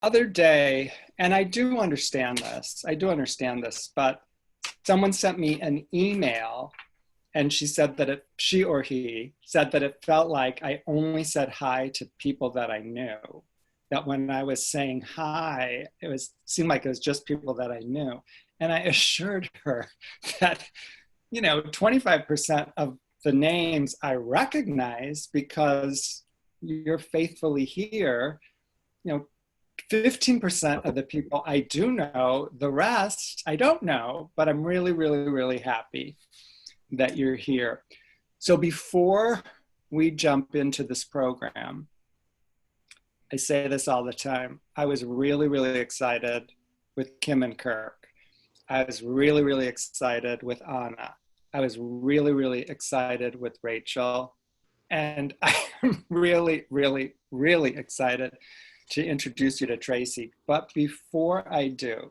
other day, and I do understand this, but someone sent me an email and she or he said that it felt like I only said hi to people that I knew. That when I was saying hi, seemed like it was just people that I knew. And I assured her that, 25% of the names I recognize because you're faithfully here. 15% of the people I do know, the rest I don't know, but I'm really, really, really happy that you're here. So before we jump into this program, I say this all the time, I was really, really excited with Kim and Kirk. I was really, really excited with Anna. I was really, really excited with Rachel. And I'm really, really, really excited to introduce you to Tracy. But before I do,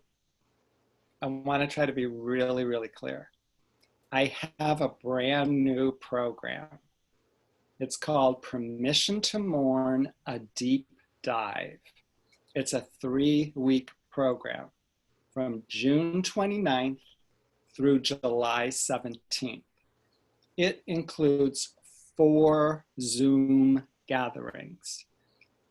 I want to try to be really, really clear. I have a brand new program. It's called Permission to Mourn, a Deep Dive. It's a 3-week program from June 29th through July 17th. It includes 4 Zoom gatherings.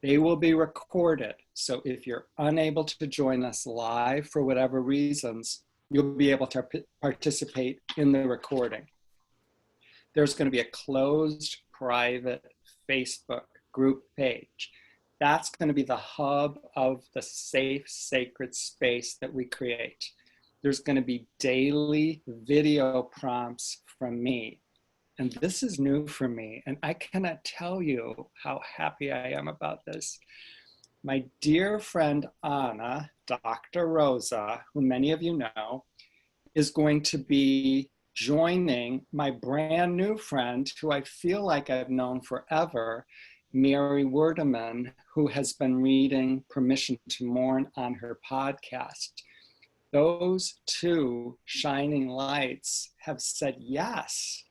They will be recorded, so if you're unable to join us live for whatever reasons, you'll be able to participate in the recording. There's going to be a closed private Facebook group page. That's going to be the hub of the safe, sacred space that we create. There's going to be daily video prompts from me. And this is new for me, and I cannot tell you how happy I am about this. My dear friend Anna, Dr. Rosa, who many of you know, is going to be joining my brand new friend, who I feel like I've known forever, Mary Werdeman, who has been reading Permission to Mourn on her podcast. Those 2 shining lights have said yes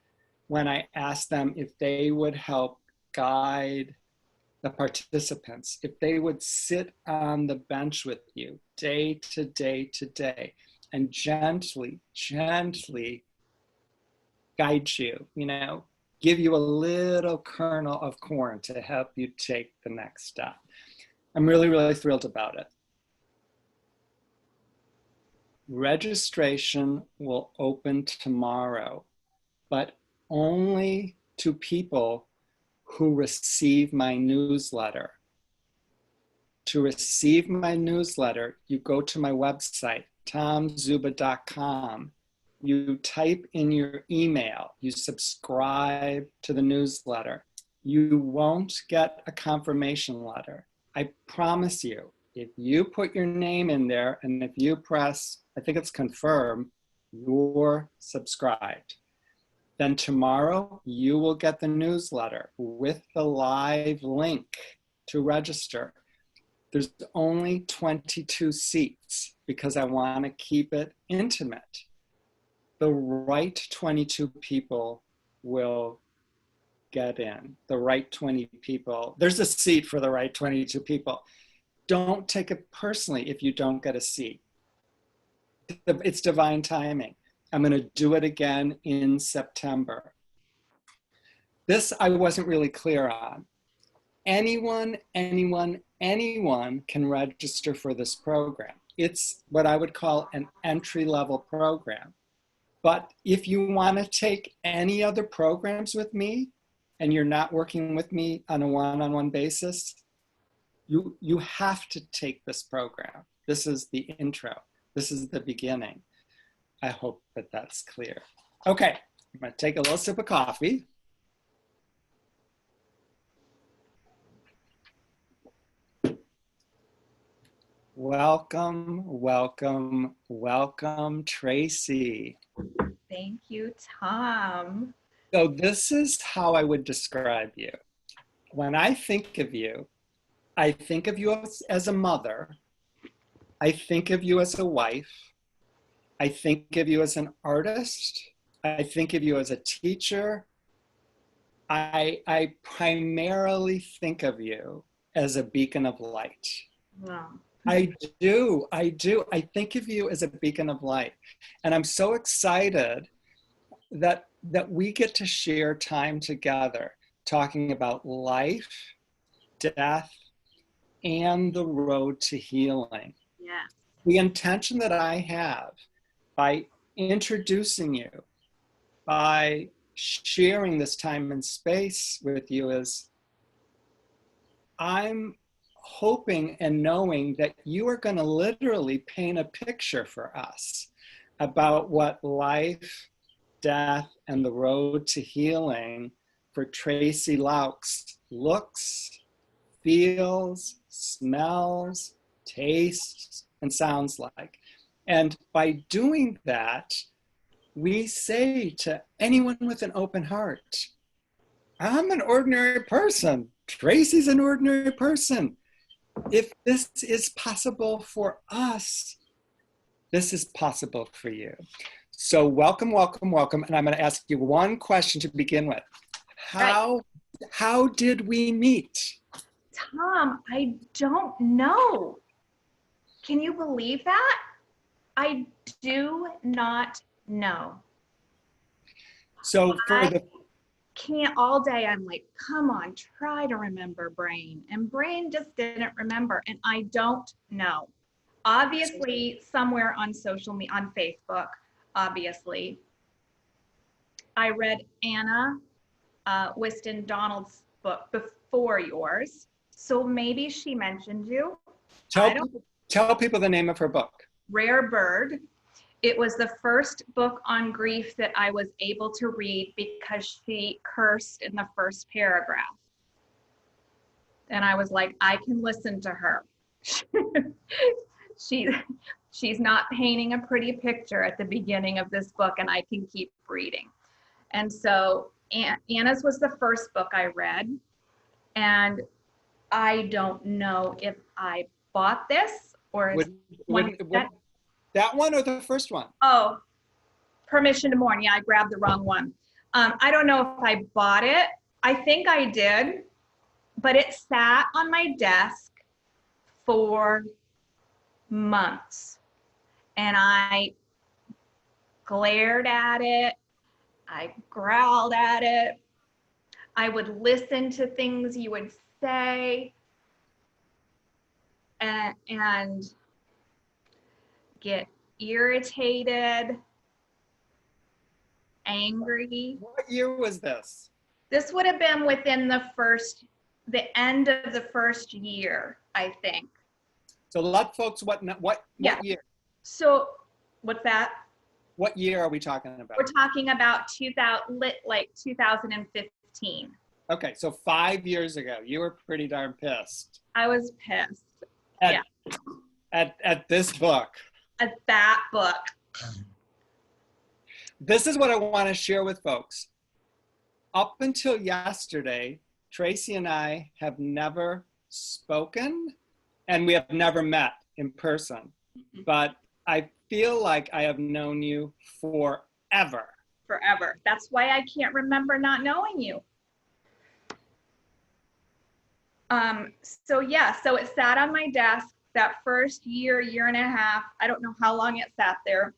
when I asked them if they would help guide the participants, if they would sit on the bench with you day to day to day and gently, gently guide you, give you a little kernel of corn to help you take the next step. I'm really, really thrilled about it. Registration will open tomorrow, but only to people who receive my newsletter. To receive my newsletter, you go to my website, tomzuba.com. You type in your email, you subscribe to the newsletter. You won't get a confirmation letter. I promise you, if you put your name in there and if you press, I think it's confirm, you're subscribed. Then tomorrow you will get the newsletter with the live link to register. There's only 22 seats because I want to keep it intimate. The right 22 people will get in. The right 20 people. There's a seat for the right 22 people. Don't take it personally if you don't get a seat. It's divine timing. I'm going to do it again in September. This I wasn't really clear on. Anyone can register for this program. It's what I would call an entry-level program. But if you want to take any other programs with me and you're not working with me on a one-on-one basis, you have to take this program. This is the intro. This is the beginning. I hope that that's clear. Okay, I'm going to take a little sip of coffee. Welcome, welcome, welcome, Tracy. Thank you, Tom. So this is how I would describe you. When I think of you as a mother. I think of you as a wife. I think of you as an artist. I think of you as a teacher. I primarily think of you as a beacon of light. Wow. I do. I do. I think of you as a beacon of light. And I'm so excited that we get to share time together talking about life, death, and the road to healing. Yeah. The intention that I have by introducing you, by sharing this time and space with you is I'm hoping and knowing that you are going to literally paint a picture for us about what life, death, and the road to healing for Tracy Loux looks, feels, smells, tastes, and sounds like. And by doing that, we say to anyone with an open heart, I'm an ordinary person. Tracy's an ordinary person. If this is possible for us, this is possible for you. So welcome, welcome, welcome. And I'm going to ask you one question to begin with. How did we meet? Tom, I don't know. Can you believe that? I do not know. So Can't all day. I'm like, come on, try to remember, brain. And brain just didn't remember. And I don't know. Obviously, somewhere on social media, on Facebook, obviously. I read Anna Whiston Donald's book before yours. So maybe she mentioned you. Tell people the name of her book. Rare Bird. It was the first book on grief that I was able to read because she cursed in the first paragraph. And I was like, I can listen to her. She's not painting a pretty picture at the beginning of this book, and I can keep reading. And so Anna's was the first book I read. And I don't know if I bought this or that one or the first one? Oh, Permission to Mourn. Yeah, I grabbed the wrong one. I don't know if I bought it. I think I did, but it sat on my desk for months. And I glared at it. I growled at it. I would listen to things you would say and get irritated, angry. What year was this? This would have been within the end of the first year, I think. So let folks, what year? So what's that? What year are we talking about? We're talking about 2015. Okay, so 5 years ago, you were pretty darn pissed. I was pissed. At this book. At that book. This is what I want to share with folks. Up until yesterday, Tracy and I have never spoken and we have never met in person. Mm-hmm. But I feel like I have known you forever. Forever. That's why I can't remember not knowing you. So it sat on my desk that first year and a half. I don't know how long it sat there,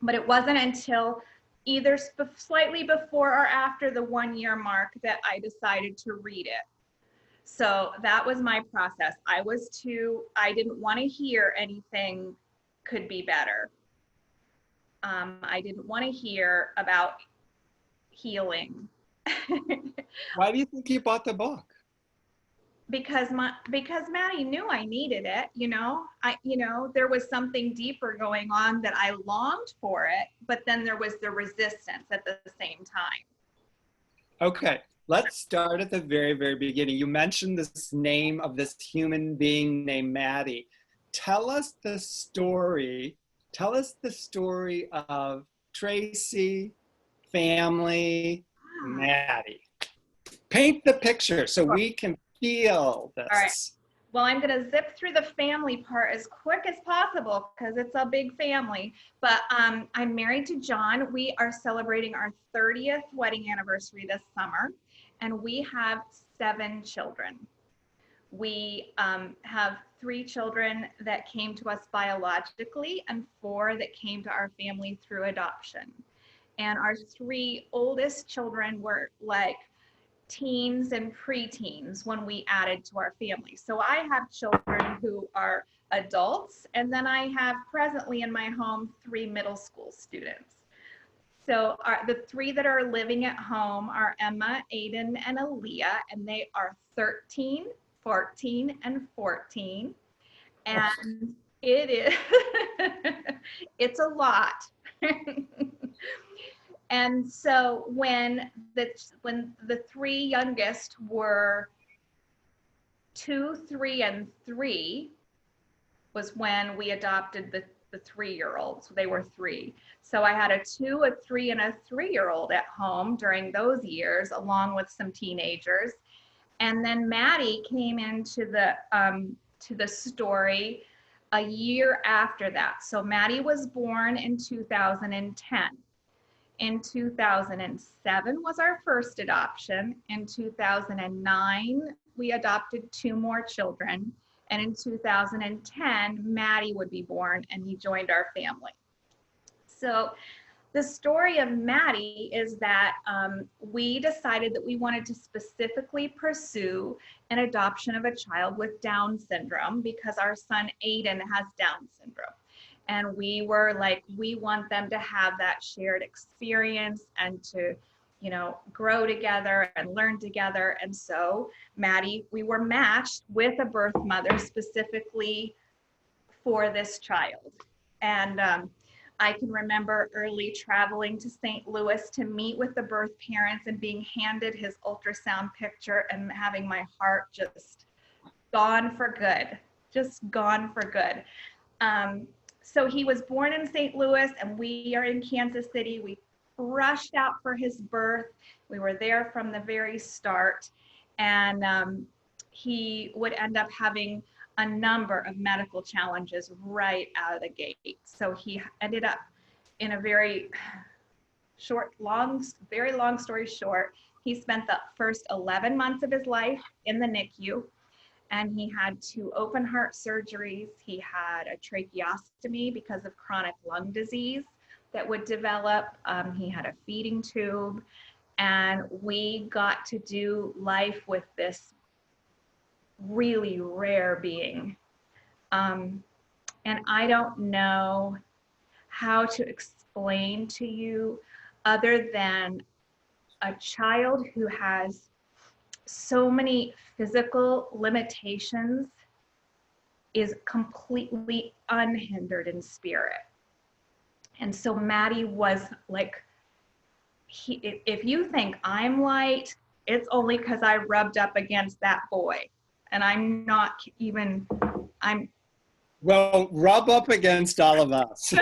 but it wasn't until either slightly before or after the 1 year mark that I decided to read it. So that was my process. I didn't want to hear anything could be better. I didn't want to hear about healing. Why do you think you bought the book? Because Maddie knew I needed it, there was something deeper going on that I longed for it, but then there was the resistance at the same time. Okay, let's start at the very, very beginning. You mentioned this name of this human being named Maddie. Tell us the story of Tracy, family, Maddie. Paint the picture so we can feel this. All right. Well, I'm going to zip through the family part as quick as possible because it's a big family. But I'm married to John. We are celebrating our 30th wedding anniversary this summer, and we have 7 children. We have 3 children that came to us biologically and 4 that came to our family through adoption. And our 3 oldest children were like teens and preteens when we added to our family. So I have children who are adults, and then I have presently in my home 3 middle school students. So the 3 that are living at home are Emma, Aiden, and Aaliyah, and they are 13, 14, and 14. And it is, it's a lot. And so when the 3 youngest were 2, 3, and 3 was when we adopted the 3-year-olds. They were 3. So I had a 2, a 3, and a 3-year-old at home during those years, along with some teenagers. And then Maddie came into the story a year after that. So Maddie was born in 2010. In 2007 was our first adoption. In 2009, we adopted 2 more children. And in 2010, Maddie would be born and he joined our family. So the story of Maddie is that we decided that we wanted to specifically pursue an adoption of a child with Down syndrome because our son Aiden has Down syndrome. And we were like, we want them to have that shared experience and to, you know, grow together and learn together. And so Maddie, we were matched with a birth mother specifically for this child. And I can remember early traveling to St. Louis to meet with the birth parents and being handed his ultrasound picture and having my heart just gone for good, just gone for good. So he was born in St. Louis and we are in Kansas City. We rushed out for his birth. We were there from the very start. And he would end up having a number of medical challenges right out of the gate. So he ended up in a very very long story short, he spent the first 11 months of his life in the NICU. And he had 2 open heart surgeries. He had a tracheostomy because of chronic lung disease that would develop. He had a feeding tube. And we got to do life with this really rare being. And I don't know how to explain to you other than a child who has so many physical limitations is completely unhindered in spirit. And so Maddie was like, if you think I'm light, it's only because I rubbed up against that boy. And I'm not even, Well, rub up against all of us.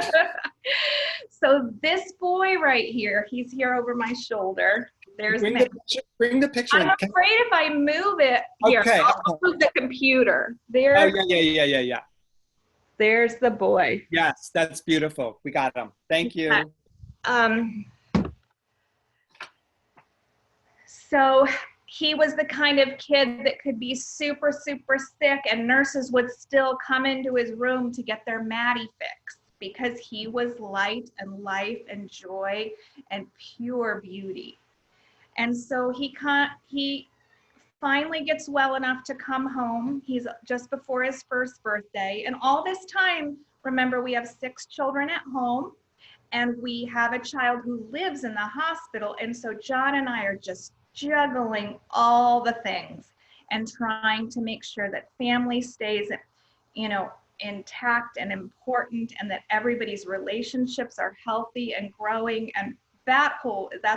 So this boy right here, he's here over my shoulder. There's bring the picture I'm afraid if I move it here, okay, I'll move the computer. There. Oh, yeah. There's the boy. Yes, that's beautiful. We got him. Thank you. So he was the kind of kid that could be super, super sick and nurses would still come into his room to get their Maddie fix because he was light and life and joy and pure beauty. And so he finally gets well enough to come home. He's just before his first birthday. And all this time, remember, we have 6 children at home and we have a child who lives in the hospital. And so John and I are just juggling all the things and trying to make sure that family stays, you know, intact and important and that everybody's relationships are healthy and growing. And that's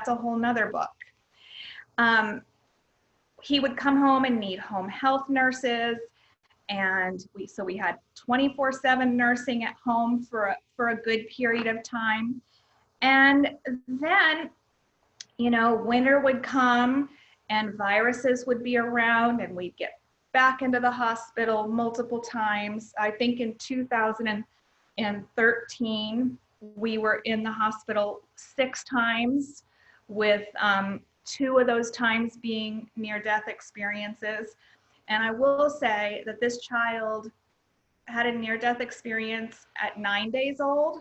a whole nother book. He would come home and need home health nurses. And we had 24/7 nursing at home for a good period of time. And then, you know, winter would come and viruses would be around and we'd get back into the hospital multiple times. I think in 2013, we were in the hospital 6 times with 2 of those times being near-death experiences. And I will say that this child had a near-death experience at 9 days old.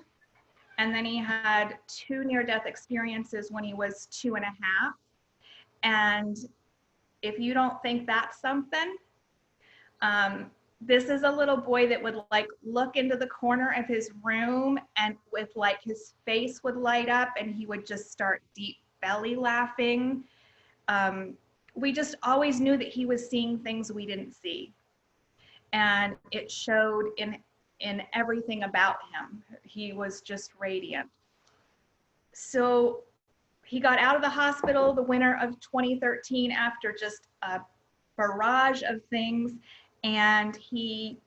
And then he had 2 near-death experiences when he was 2.5. And if you don't think that's something, this is a little boy that would like look into the corner of his room and with like his face would light up and he would just start deep belly laughing. We just always knew that he was seeing things we didn't see. And it showed in everything about him. He was just radiant. So he got out of the hospital the winter of 2013 after just a barrage of things, and he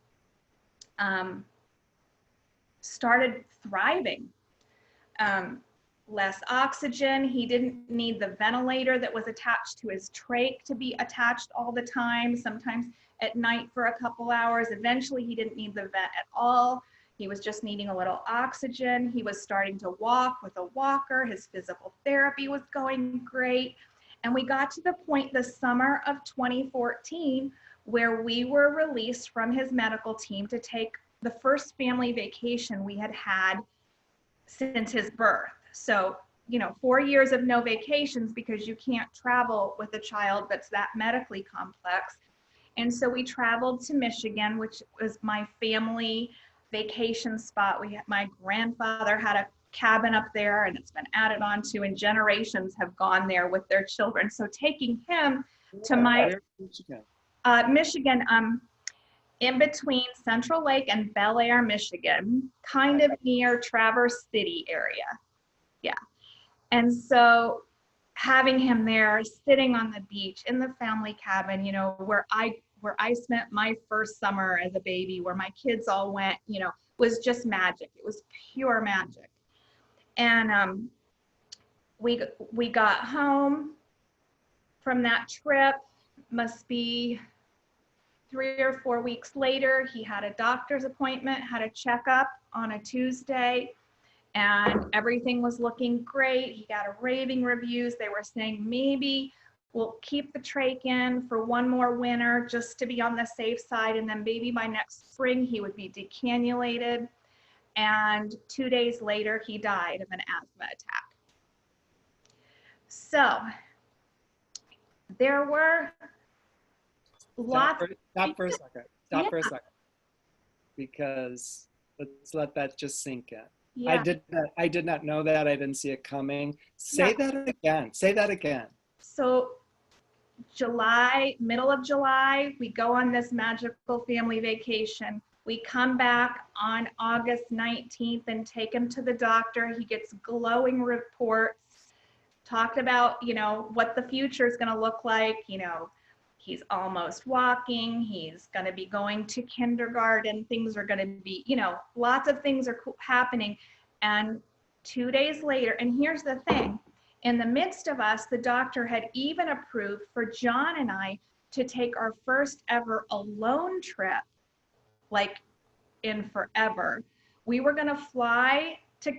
started thriving. Less oxygen. He didn't need the ventilator that was attached to his trach to be attached all the time, sometimes at night for a couple hours. Eventually, he didn't need the vent at all. He was just needing a little oxygen. He was starting to walk with a walker. His physical therapy was going great. And we got to the point the summer of 2014 where we were released from his medical team to take the first family vacation we had had since his birth. So, 4 years of no vacations because you can't travel with a child that's that medically complex. And so we traveled to Michigan, which was my family vacation spot. My grandfather had a cabin up there and it's been added on to, and generations have gone there with their children. So taking him to my Michigan, in between Central Lake and Bel Air, Michigan, kind of near Traverse City area. Yeah. And so having him there, sitting on the beach in the family cabin, where I spent my first summer as a baby, where my kids all went, was just magic. It was pure magic. And we got home from that trip, must be 3 or 4 weeks later. He had a doctor's appointment, had a checkup on a Tuesday, and everything was looking great. He got a raving reviews. They were saying maybe we'll keep the trach in for 1 more winter just to be on the safe side, and then maybe by next spring he would be decannulated. And 2 days later, he died of an asthma attack. So there were lots. Stop for a second, because let's let that just sink in. Yeah. I did not know that. I didn't see it coming. Say that again. So middle of July, we go on this magical family vacation. We come back on August 19th and take him to the doctor. He gets glowing reports, talked about, what the future is going to look like. He's almost walking. He's going to be going to kindergarten. Things are going to be, lots of things are happening. And 2 days later, and here's the thing, in the midst of us, the doctor had even approved for John and I to take our first ever alone trip, like in forever. We were going to fly to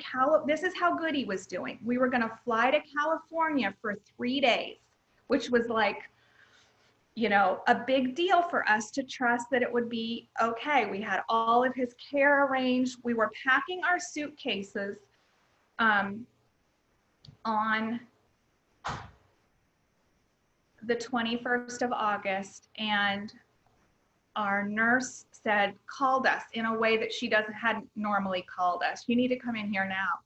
this is how good he was doing. We were going to fly to California for 3 days, which was like, a big deal for us to trust that it would be okay. We had all of his care arranged. We were packing our suitcases on the 21st of August, and our nurse called us in a way that she hadn't normally called us. You need to come in here now.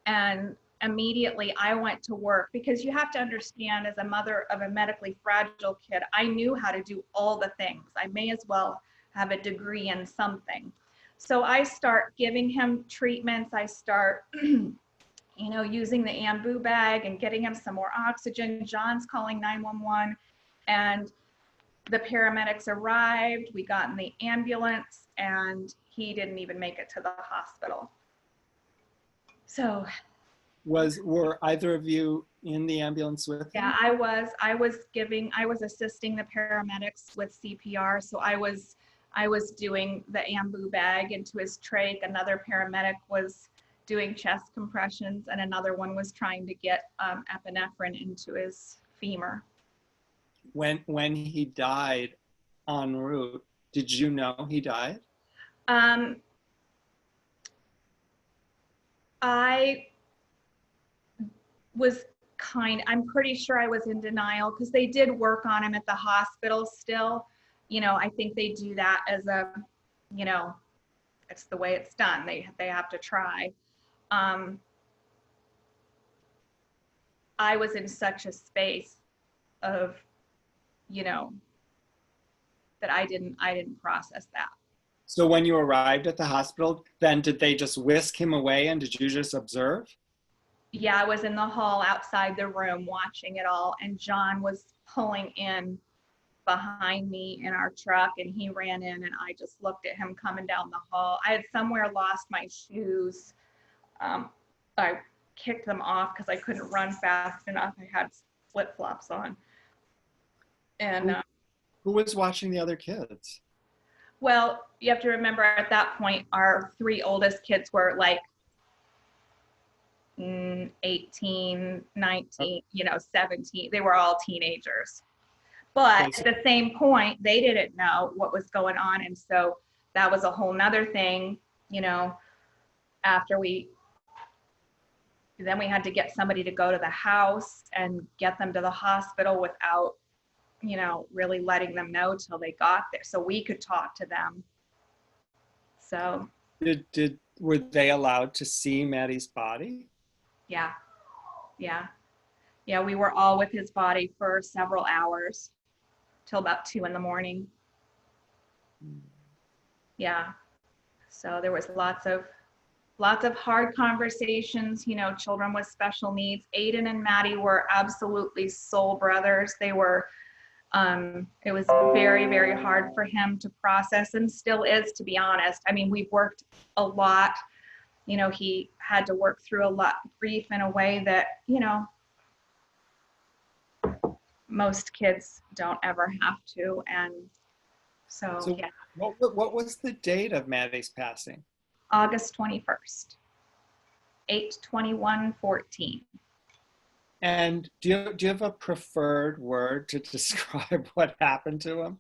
And immediately I went to work, because you have to understand, as a mother of a medically fragile kid, I knew how to do all the things. I may as well have a degree in something. So I start giving him treatments. I start, using the ambu bag and getting him some more oxygen. John's calling 911, and the paramedics arrived. We got in the ambulance, and he didn't even make it to the hospital. So were either of you in the ambulance with him? Yeah, I was assisting the paramedics with CPR. So I was doing the ambu bag into his trach. Another paramedic was doing chest compressions, and another one was trying to get epinephrine into his femur. When he died, en route, did you know he died? Um, I was I'm pretty sure I was in denial because they did work on him at the hospital still. You know, I think they do that as a, you know, it's the way it's done. They have to try. Um, I was in such a space of, you know, that I didn't process that. So when you arrived at the hospital, then did they just whisk him away and did you just observe? Yeah, I was in the hall outside the room watching it all, and John was pulling in behind me in our truck, and he ran in, and I just looked at him coming down the hall. I had somewhere lost my shoes. I kicked them off because I couldn't run fast enough. I had flip-flops on. And Who was watching the other kids? well, you have to remember at that point, our three oldest kids were like 18, 19, 17. They were all teenagers. But Okay, at the same point, they didn't know what was going on. And so that was a whole nother thing, after then we had to get somebody to go to the house and get them to the hospital without, really letting them know till they got there so we could talk to them. So, were they allowed to see Maddie's body? yeah, yeah. Yeah, we were all with his body for several hours till about 2 a.m. Yeah. So there was lots of hard conversations, children with special needs. Aiden and Maddie were absolutely soul brothers. They were, it was very, very hard for him to process and still is, to be honest. I mean, we've worked a lot. He had to work through a lot of grief in a way that, most kids don't ever have to. And so, yeah. What was the date of Maddie's passing? August 21st, 8/21/14. And do you have a preferred word to describe what happened to him?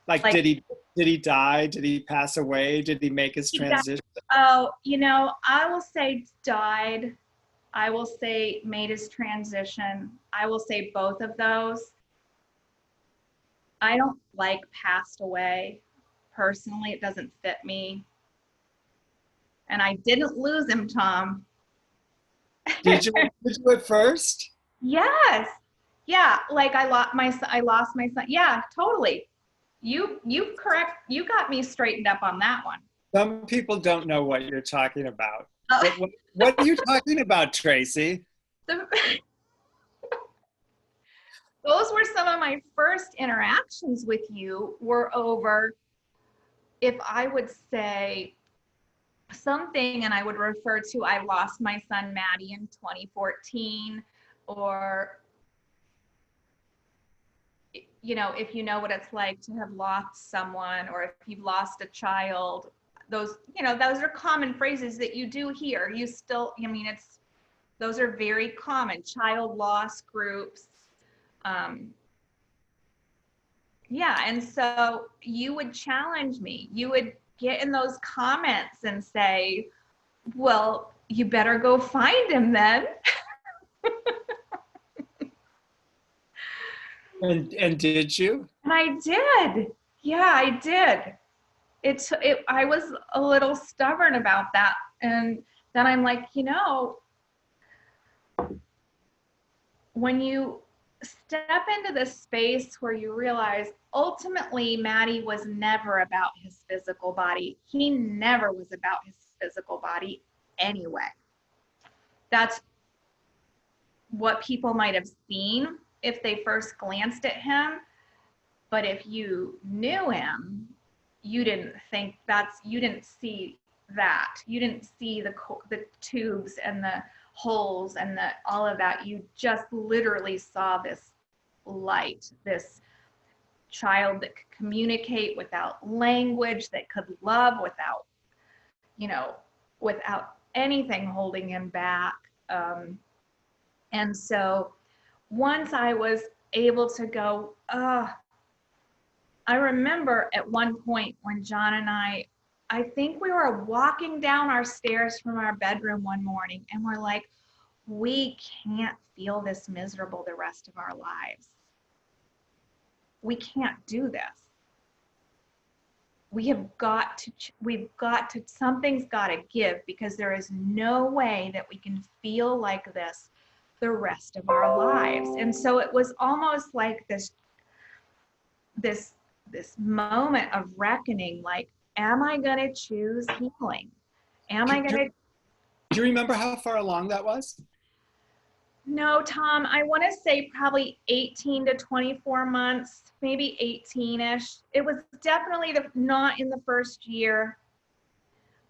Like, did he die? Did he pass away? Did he make his transition? Oh, I will say died. I will say made his transition. I will say both of those. I don't like passed away. Personally, it doesn't fit me. And I didn't lose him, Tom. Did you at first? Yes. Yeah, like I lost my son. Yeah, totally. You got me straightened up on that one. Some people don't know what you're talking about. Oh. What are you talking about, Tracy? Those were some of my first interactions with you, were over, if I would say something and I would refer to, I lost my son Maddie in 2014, or if you know what it's like to have lost someone, or if you've lost a child, those are common phrases that you do hear. You still, those are very common. Child loss groups. Yeah, and so you would challenge me. You would get in those comments and say, well, you better go find him then. And did you? And I did. Yeah, I did. I was a little stubborn about that. And then I'm like, when you step into this space where you realize ultimately Maddie was never about his physical body. He never was about his physical body anyway. That's what people might have seen if they first glanced at him. But if you knew him, you didn't see that. You didn't see the tubes and the holes and all of that. You just literally saw this light, this child that could communicate without language, that could love without anything holding him back. And so once I was able to go, I remember at one point when John and I think we were walking down our stairs from our bedroom one morning and we're like, we can't feel this miserable the rest of our lives. We can't do this. We've got to, something's got to give, because there is no way that we can feel like this the rest of our lives. And so it was almost like this moment of reckoning, like, am I going to choose healing? Am I going to? Do you remember how far along that was? No, Tom, I want to say probably 18 to 24 months, maybe 18-ish. It was definitely not in the first year.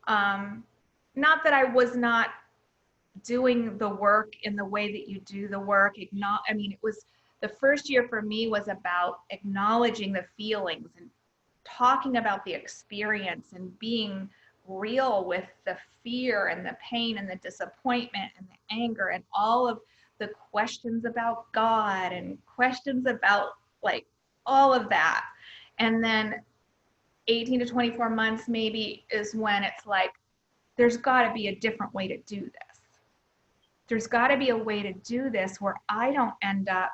Not that I was not doing the work in the way that you do the work. I mean, it was, the first year for me was about acknowledging the feelings and talking about the experience and being real with the fear and the pain and the disappointment and the anger and all of the questions about God and questions about, like, all of that. And then 18 to 24 months maybe is when it's like, there's got to be a different way to do this. There's got to be a way to do this where I don't end up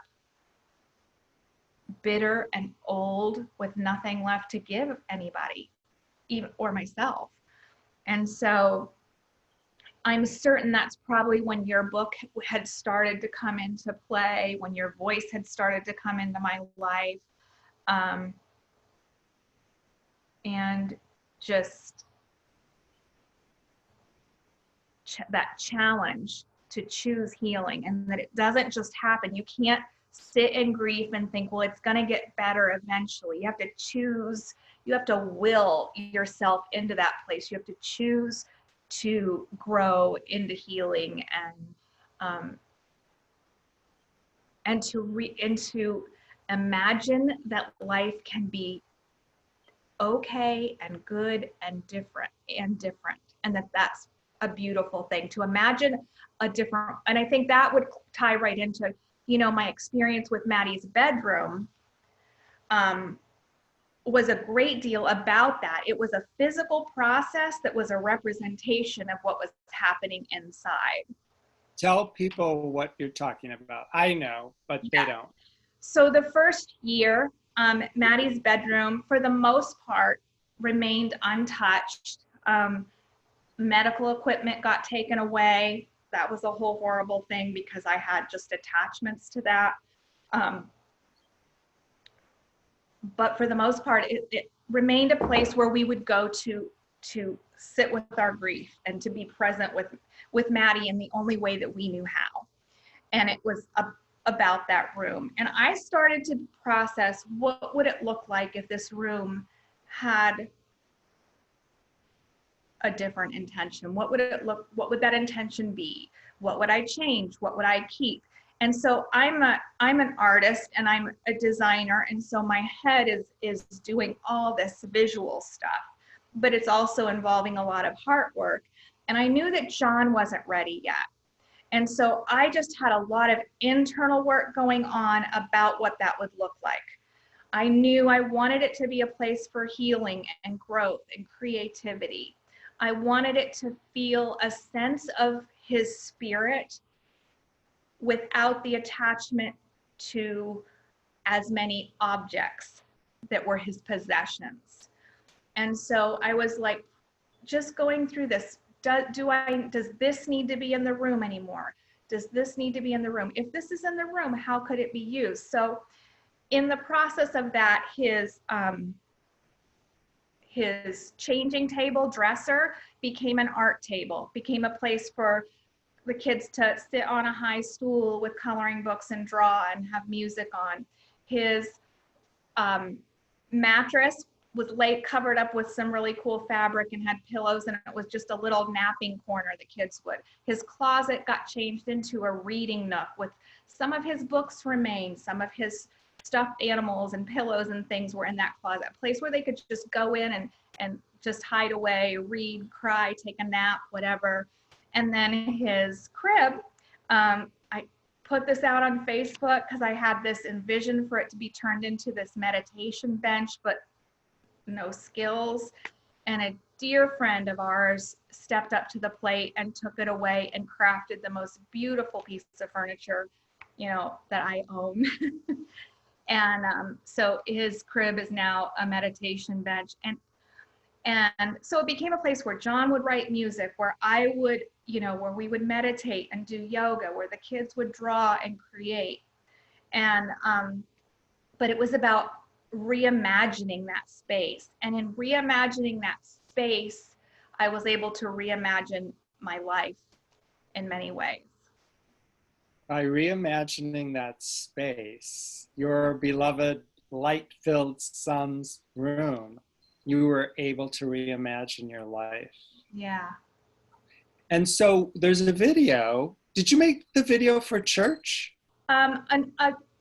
bitter and old with nothing left to give anybody, even or myself. And so I'm certain that's probably when your book had started to come into play, when your voice had started to come into my life. And just that challenge to choose healing, and that it doesn't just happen. You can't sit in grief and think, well, it's going to get better eventually. You have to choose, you have to will yourself into that place. You have to choose to grow into healing and to imagine that life can be okay and good and different, and that's a beautiful thing to imagine a different. And I think that would tie right into, my experience with Maddie's bedroom was a great deal about that. It was a physical process that was a representation of what was happening inside. Tell people what you're talking about. I know, but they don't. So the first year, Maddie's bedroom, for the most part, remained untouched. Medical equipment got taken away. That was a whole horrible thing because I had just attachments to that. But for the most part, it remained a place where we would go to sit with our grief and to be present with Maddie in the only way that we knew how. And it was about that room. And I started to process, what would it look like if this room had a different intention? What would that intention be? What would I change? What would I keep? And so I'm an artist and I'm a designer. And so my head is doing all this visual stuff, but it's also involving a lot of heart work. And I knew that John wasn't ready yet. And so I just had a lot of internal work going on about what that would look like. I knew I wanted it to be a place for healing and growth and creativity. I wanted it to feel a sense of his spirit without the attachment to as many objects that were his possessions. And so I was like, just going through this, does this need to be in the room anymore? Does this need to be in the room? If this is in the room, how could it be used? So in the process of that, his changing table dresser became an art table, became a place for the kids to sit on a high stool with coloring books and draw and have music on. His mattress was covered up with some really cool fabric and had pillows, and it was just a little napping corner the kids would. His closet got changed into a reading nook with some of his books remained, some of his stuffed animals and pillows and things were in that closet, a place where they could just go in and just hide away, read, cry, take a nap, whatever. And then his crib, I put this out on Facebook because I had this envision for it to be turned into this meditation bench, but no skills. And a dear friend of ours stepped up to the plate and took it away and crafted the most beautiful piece of furniture, you know, that I own. And so his crib is now a meditation bench. And so it became a place where John would write music, where I would, you know, where we would meditate and do yoga, where the kids would draw and create. And, but it was about reimagining that space. And in reimagining that space, I was able to reimagine my life in many ways. By reimagining that space, your beloved light-filled son's room, you were able to reimagine your life. Yeah. And so there's a video. Did you make the video for church?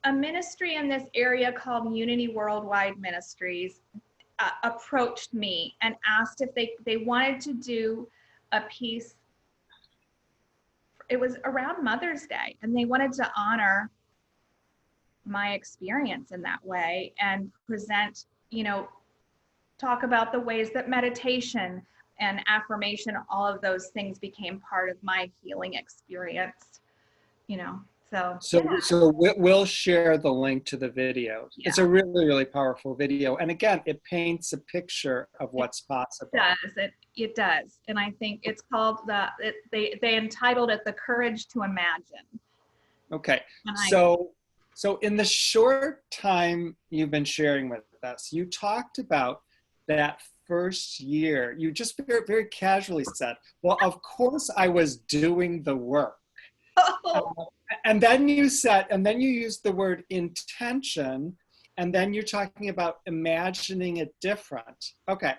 A ministry in this area called Unity Worldwide Ministries approached me and asked if they wanted to do a piece. It was around Mother's Day, and they wanted to honor my experience in that way and present, you know, talk about the ways that meditation and affirmation, all of those things became part of my healing experience, you know. So we'll share the link to the video. Yeah. It's a really, really powerful video. And again, it paints a picture of what's possible. It does. And I think it's called, they entitled it The Courage to Imagine. Okay. So in the short time you've been sharing with us, you talked about that first year. You just very, very casually said, well, of course I was doing the work. And then you used the word intention, and then you're talking about imagining it different. Okay.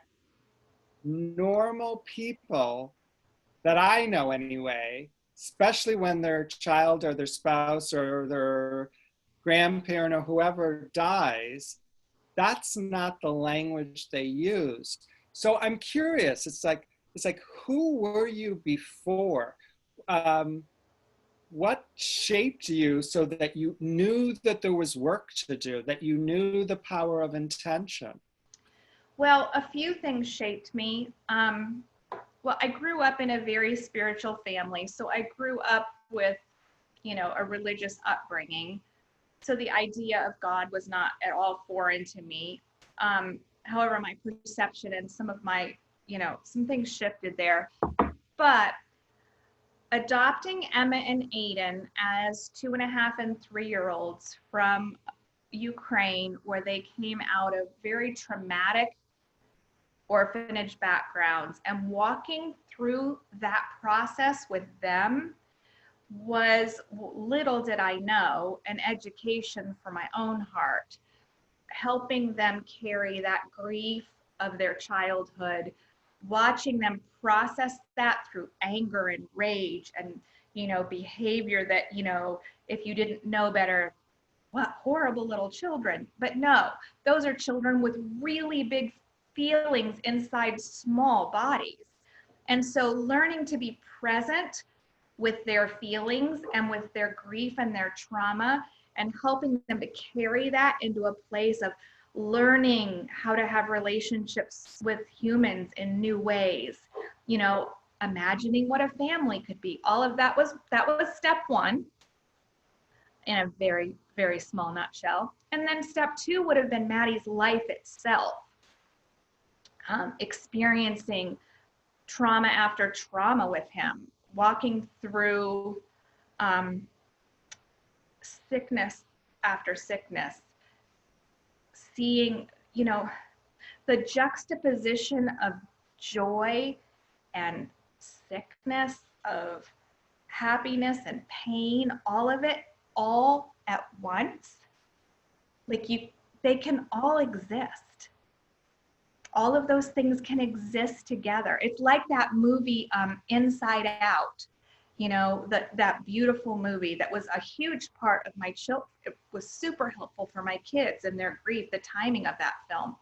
Normal people that I know anyway, especially when their child or their spouse or their grandparent or whoever dies, that's not the language they use. So I'm curious, it's like, who were you before? What shaped you so that you knew that there was work to do, that you knew the power of intention? Well, a few things shaped me. Well, I grew up in a very spiritual family. So I grew up with, you know, a religious upbringing. So the idea of God was not at all foreign to me. However, my perception and some of my, you know, some things shifted there. But adopting Emma and Aiden as 2.5 and 3-year-olds from Ukraine, where they came out of very traumatic orphanage backgrounds, and walking through that process with them was, little did I know, an education for my own heart, helping them carry that grief of their childhood, watching them process that through anger and rage and, you know, behavior that, you know, if you didn't know better, what horrible little children. But no, those are children with really big feelings inside small bodies. And so learning to be present with their feelings and with their grief and their trauma, and helping them to carry that into a place of learning how to have relationships with humans in new ways, you know, imagining what a family could be. All of that was step one in a very, very small nutshell. And then step two would have been Maddie's life itself, experiencing trauma after trauma with him, walking through sickness after sickness, seeing, you know, the juxtaposition of joy and sickness, of happiness and pain, all of it, all at once. Like they can all exist. All of those things can exist together. It's like that movie, Inside Out, you know, that beautiful movie that was a huge part of my children. It was super helpful for my kids and their grief, the timing of that film.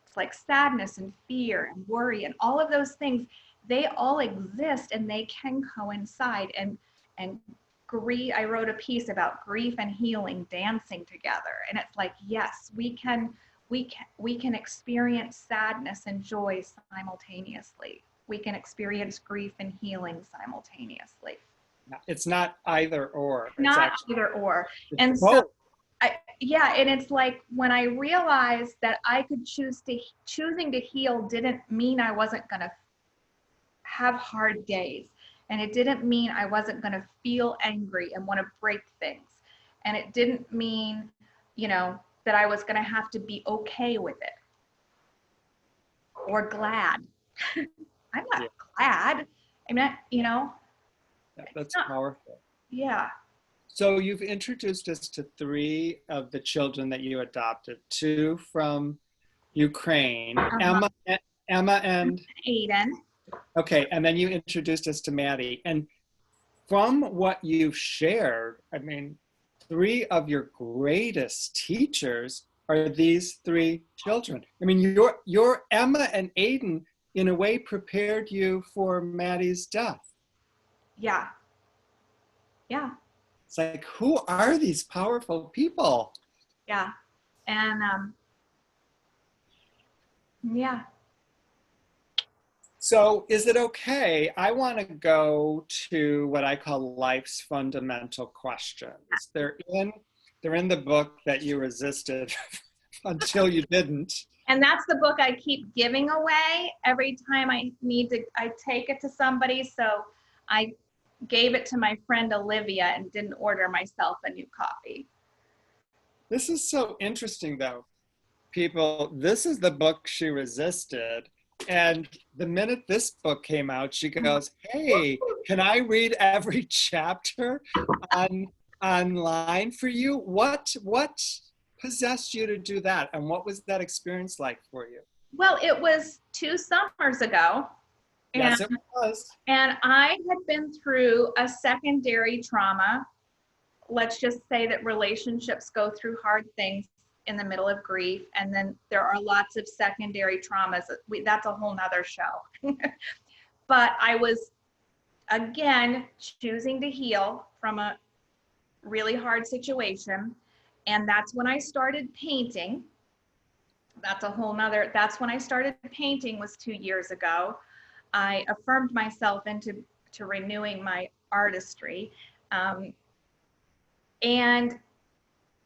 It's like sadness and fear and worry and all of those things, they all exist and they can coincide. And grief. I wrote a piece about grief and healing dancing together. And it's like, yes, we can experience sadness and joy simultaneously. We can experience grief and healing simultaneoususly. It's not either or. It's Not actually, either or. it's And so both. yeah, and it's like when I realized that I could choosing to heal didn't mean I wasn't going to have hard days. And it didn't mean I wasn't going to feel angry and want to break things. And it didn't mean, that I was going to have to be okay with it or glad. I'm not glad. I'm not, Yeah, that's not, powerful. yeah. So you've introduced us to 3 of the children that you adopted, 2 from Ukraine, Emma and Aiden. okay, and then you introduced us to Maddie. And from what you've shared, I mean, 3 of your greatest teachers are these 3 children. I mean, your Emma and Aiden, in a way, prepared you for Maddie's death. Yeah. Yeah. It's like, who are these powerful people? Yeah. And yeah. So is it okay? I want to go to what I call life's fundamental questions. They're in the book that you resisted until you didn't. And that's the book I keep giving away every time I take it to somebody. So I gave it to my friend Olivia and didn't order myself a new copy. This is so interesting though. People, this is the book she resisted. And the minute this book came out, she goes, hey, can I read every chapter online for you? What possessed you to do that? And what was that experience like for you? Well, it was 2 summers ago. Yes, it was. And I had been through a secondary trauma. Let's just say that relationships go through hard things in the middle of grief. And then there are lots of secondary traumas. That's a whole nother show. But I was, again, choosing to heal from a really hard situation. And that's when I started painting. That's when I started painting was 2 years ago. I affirmed myself into renewing my artistry. And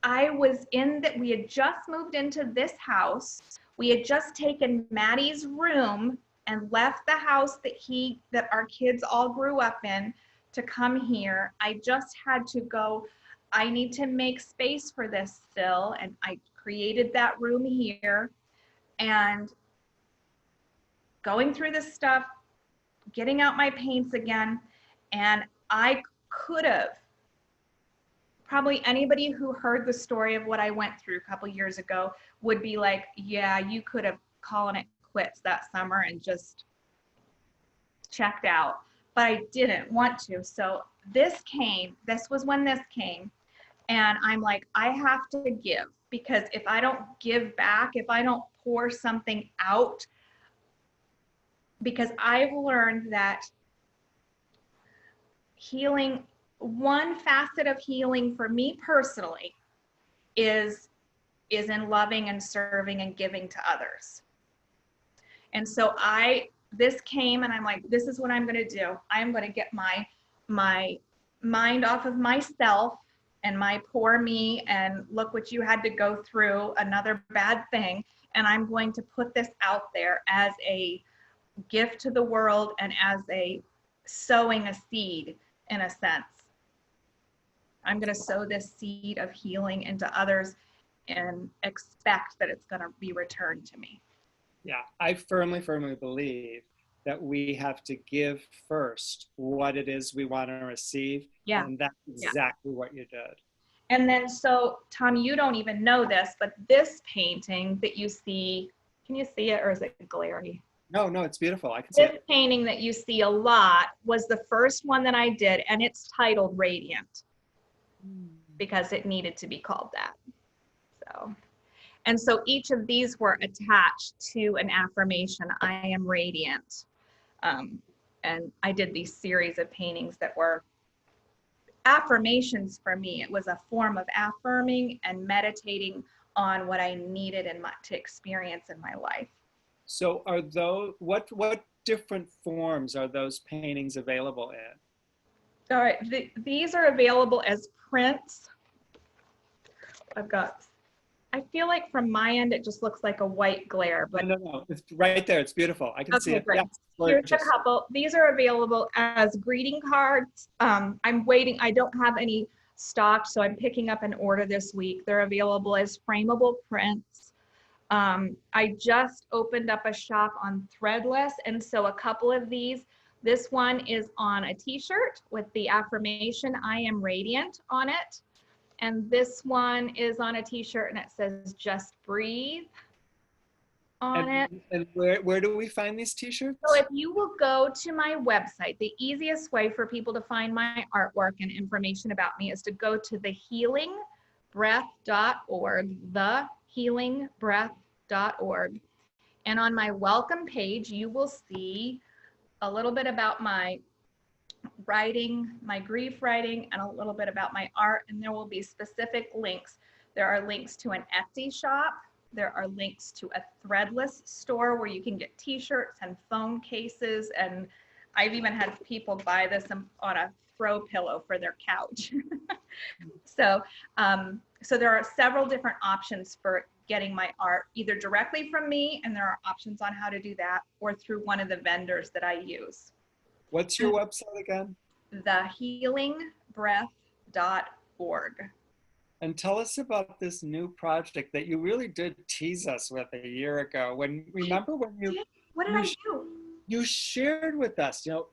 we had just moved into this house. We had just taken Maddie's room and left the house that our kids all grew up in to come here. I just had to go, I need to make space for this still. And I created that room here and going through this stuff, getting out my paints again. And I could have, probably anybody who heard the story of what I went through a couple years ago would be like, yeah, you could have called it quits that summer and just checked out. But I didn't want to. So this was when this came. And I'm like, I have to give, because if I don't give back, if I don't pour something out, because I've learned that healing, one facet of healing for me personally is in loving and serving and giving to others. And so this came and I'm like, this is what I'm going to do. I'm going to get my mind off of myself and my poor me and look what you had to go through, another bad thing. And I'm going to put this out there as a gift to the world and as sowing a seed in a sense. I'm going to sow this seed of healing into others and expect that it's going to be returned to me. Yeah, I firmly believe that we have to give first what it is we want to receive. Yeah. And that's exactly what you did. And then, so Tom, you don't even know this, but this painting that you see, can you see it or is it glary? No, it's beautiful. I can see it. This painting that you see a lot was the first one that I did, and it's titled Radiant because it needed to be called that. So each of these were attached to an affirmation, I am radiant. And I did these series of paintings that were affirmations for me, it was a form of affirming and meditating on what I needed to experience in my life. So are those, what different forms are those paintings available in? All right, these are available as prints. I feel like from my end, it just looks like a white glare, but No. It's right there. It's beautiful. I can see it. great. Yeah, Here's a couple. These are available as greeting cards. I'm waiting. I don't have any stock, so I'm picking up an order this week. They're available as frameable prints. I just opened up a shop on Threadless, and so a couple of these. This one is on a t-shirt with the affirmation, I am radiant, on it. And this one is on a t-shirt and it says, just breathe on it. And where do we find these t-shirts? So if you will go to my website, the easiest way for people to find my artwork and information about me is to go to thehealingbreath.org, thehealingbreath.org. And on my welcome page, you will see a little bit about my writing, my grief writing, and a little bit about my art, and there will be specific links. There are links to an Etsy shop. There are links to a Threadless store where you can get t-shirts and phone cases, and I've even had people buy this on a throw pillow for their couch. So there are several different options for getting my art, either directly from me, and there are options on how to do that, or through one of the vendors that I use. What's your website again? Thehealingbreath.org. And tell us about this new project that you really did tease us with a year ago. Remember when you— What did I do? You shared with us, the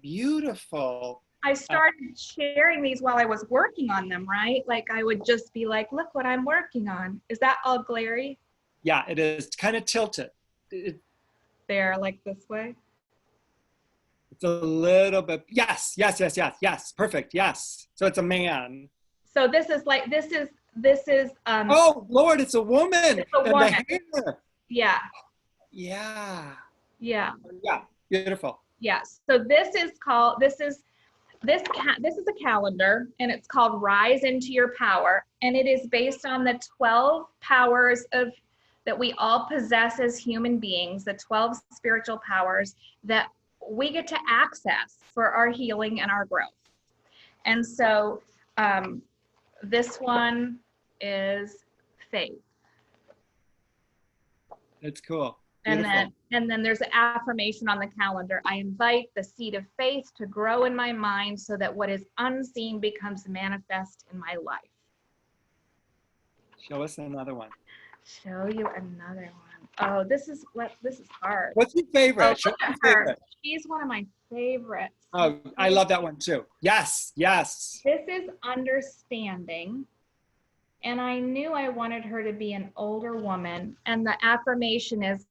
beautiful— I started sharing these while I was working on them, right? Like I would just be like, look what I'm working on. Is that all glary? Yeah, it is kind of tilted. There, like this way? It's a little bit, yes, perfect, yes. So it's a man. So this is Oh Lord, it's a woman. It's a woman. And the hair. Yeah. Yeah. Yeah. Yeah, beautiful. Yeah. So this is a calendar, and it's called Rise Into Your Power, and it is based on the 12 powers that we all possess as human beings, the 12 spiritual powers that we get to access for our healing and our growth. And so this one is faith. That's cool. And then there's an affirmation on the calendar. I invite the seed of faith to grow in my mind so that what is unseen becomes manifest in my life. Show us another one. Show you another one. Oh, this is hard. What's your favorite? Oh, look at her. She's one of my favorites. Oh, I love that one too. Yes. This is understanding. And I knew I wanted her to be an older woman. And the affirmation is,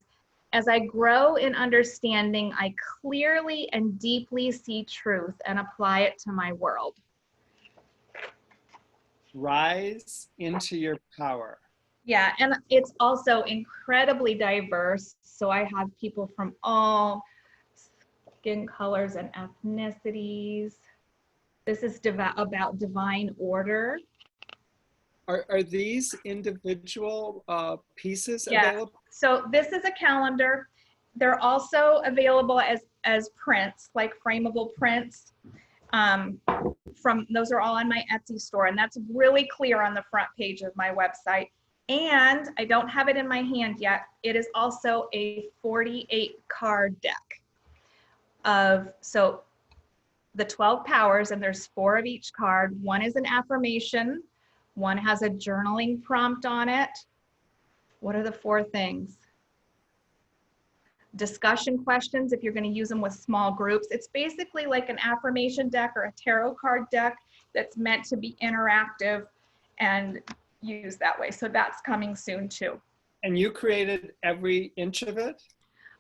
as I grow in understanding, I clearly and deeply see truth and apply it to my world. Rise into your power. Yeah, and it's also incredibly diverse. So I have people from all skin colors and ethnicities. This is about divine order. Are these individual pieces available? So this is a calendar. They're also available as prints, like frameable prints. Those are all on my Etsy store, and that's really clear on the front page of my website. And I don't have it in my hand yet. It is also a 48 card deck so the 12 powers, and there's 4 of each card. One is an affirmation. One has a journaling prompt on it. What are the 4 things? Discussion questions, if you're going to use them with small groups. It's basically like an affirmation deck or a tarot card deck that's meant to be interactive and used that way. So that's coming soon too. And you created every inch of it?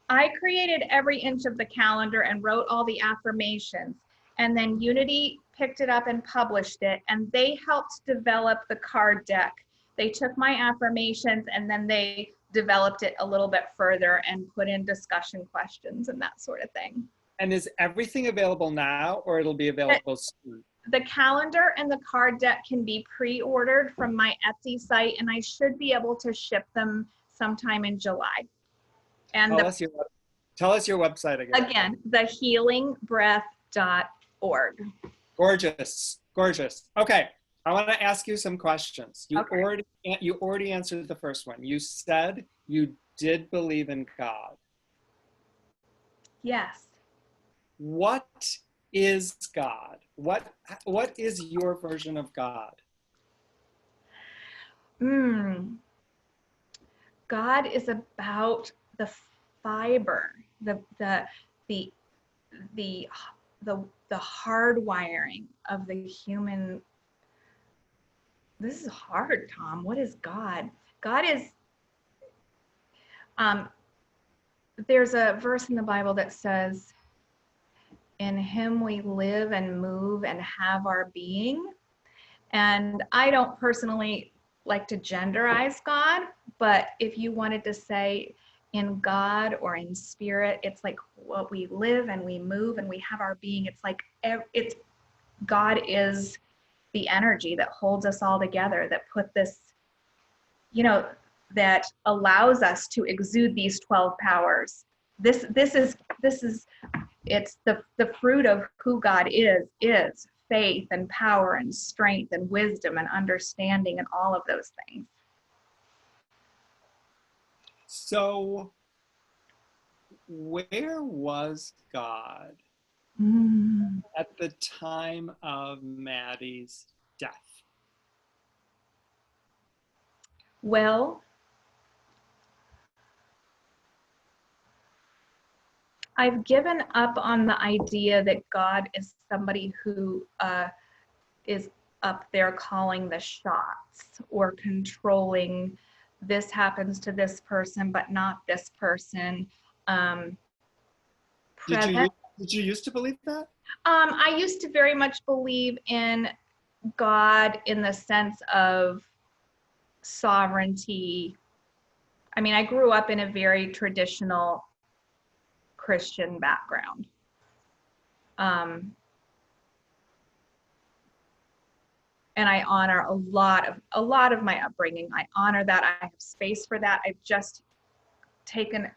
I created every inch of the calendar and wrote all the affirmations. And then Unity picked it up and published it, and they helped develop the card deck. They took my affirmations and then they developed it a little bit further and put in discussion questions and that sort of thing. And is everything available now, or it'll be available soon? the calendar and the card deck can be pre-ordered from my Etsy site, and I should be able to ship them sometime in July. And tell us your website again. Again, thehealingbreath.org. Gorgeous, gorgeous. Okay, I want to ask you some questions. You already answered the first one. You said you did believe in God. Yes. What is God? What is your version of God? God is about the fiber, the hardwiring of the human. This is hard, Tom. What is God? God is, there's a verse in the Bible that says, in him we live and move and have our being. And I don't personally like to genderize God, but if you wanted to say in God or in spirit, it's like what we live and we move and we have our being. It's like God is the energy that holds us all together, that put this, that allows us to exude these 12 powers. This is it's the fruit of who God is faith and power and strength and wisdom and understanding and all of those things. So where was God at the time of Maddie's death? Well, I've given up on the idea that God is somebody who is up there calling the shots or controlling, this happens to this person, but not this person. Did you used to believe that? I used to very much believe in God in the sense of sovereignty. I mean, I grew up in a very traditional Christian background. And I honor a lot of my upbringing. I honor that. I have space for that. I've just taken,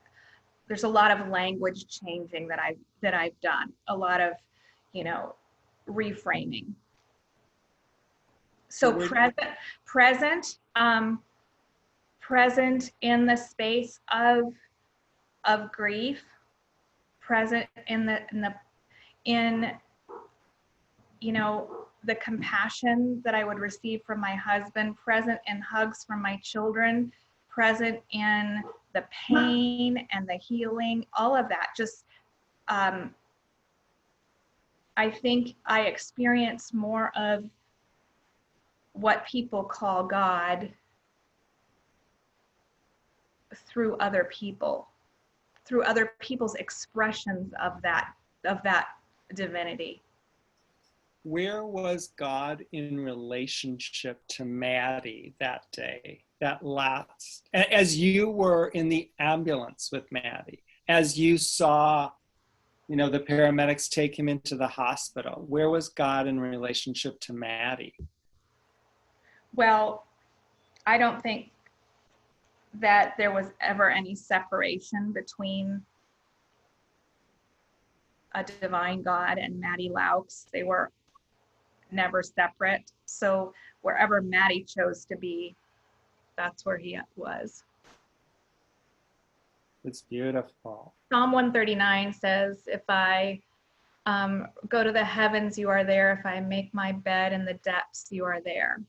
there's a lot of language changing that I've done, a lot of, reframing. So present in the space of grief, present in the compassion that I would receive from my husband, present in hugs from my children, present in the pain and the healing, all of that. Just, I think I experience more of what people call God through other people, through other people's expressions of that divinity. Where was God in relationship to Maddie that day, as you were in the ambulance with Maddie, as you saw, the paramedics take him into the hospital? Where was God in relationship to Maddie? Well, I don't think that there was ever any separation between a divine God and Maddie Loux. They were never separate. So wherever Maddie chose to be, that's where he was. It's beautiful. Psalm 139 says, if I go to the heavens, you are there. If I make my bed in the depths, you are there.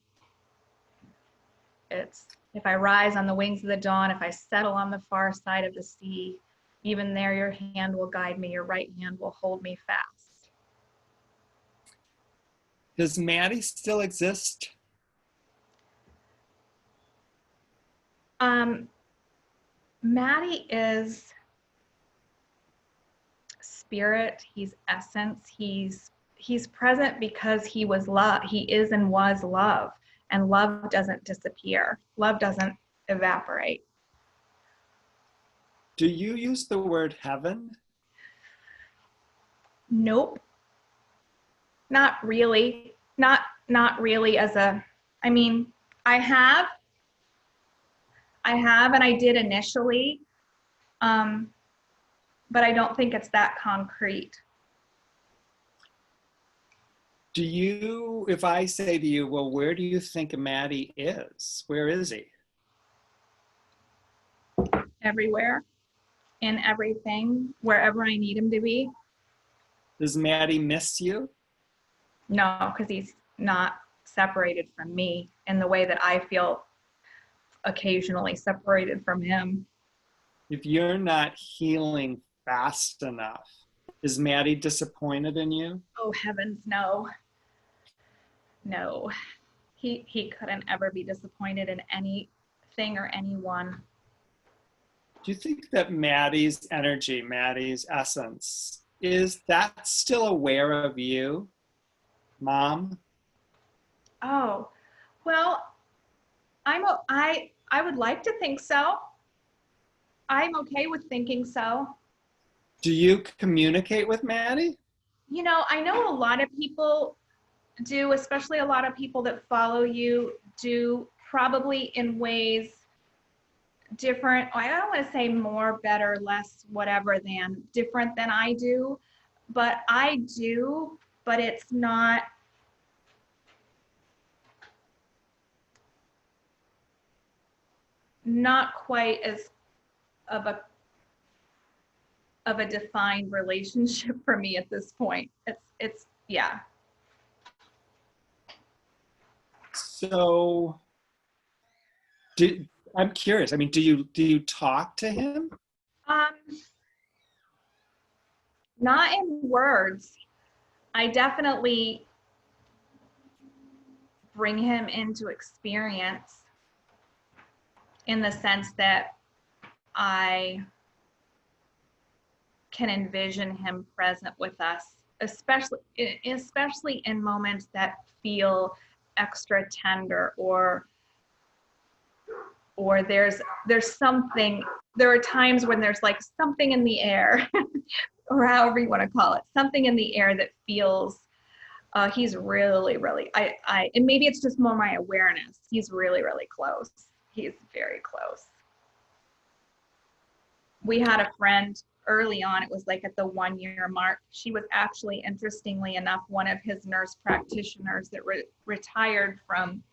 It's, if I rise on the wings of the dawn, if I settle on the far side of the sea, even there your hand will guide me, your right hand will hold me fast. Does Maddie still exist? Maddie is spirit, he's essence, he's present because he was love. He is and was love, and love doesn't disappear. Love doesn't evaporate. Do you use the word heaven? Nope. Not really. Not really as a, I mean, I have, and I did initially, but I don't think it's that concrete. Do you, if I say to you, well, where do you think Maddie is? Where is he? Everywhere, in everything, wherever I need him to be. Does Maddie miss you? No, because he's not separated from me in the way that I feel occasionally separated from him. If you're not healing fast enough, is Maddie disappointed in you? Oh heavens, no. No. He couldn't ever be disappointed in anything or anyone. Do you think that Maddie's energy, Maddie's essence, is that still aware of you, Mom? Oh, well, I would like to think so. I'm okay with thinking so. Do you communicate with Maddie? You know, I know a lot of people do, especially a lot of people that follow you do, probably in ways different. I don't want to say more, better, less, whatever, than different than I do, but I do, but it's not quite as of a defined relationship for me at this point. It's yeah. So, I'm curious. I mean, do you talk to him? Um, Not in words. I definitely bring him into experience in the sense that I can envision him present with us, especially in moments that feel extra tender, or there's something. There are times when there's like something in the air, or however you want to call it, something in the air that feels he's really, really, and maybe it's just more my awareness. He's really, really close. He's very close. We had a friend early on, it was like at the 1 year mark. She was actually, interestingly enough, one of his nurse practitioners that retired from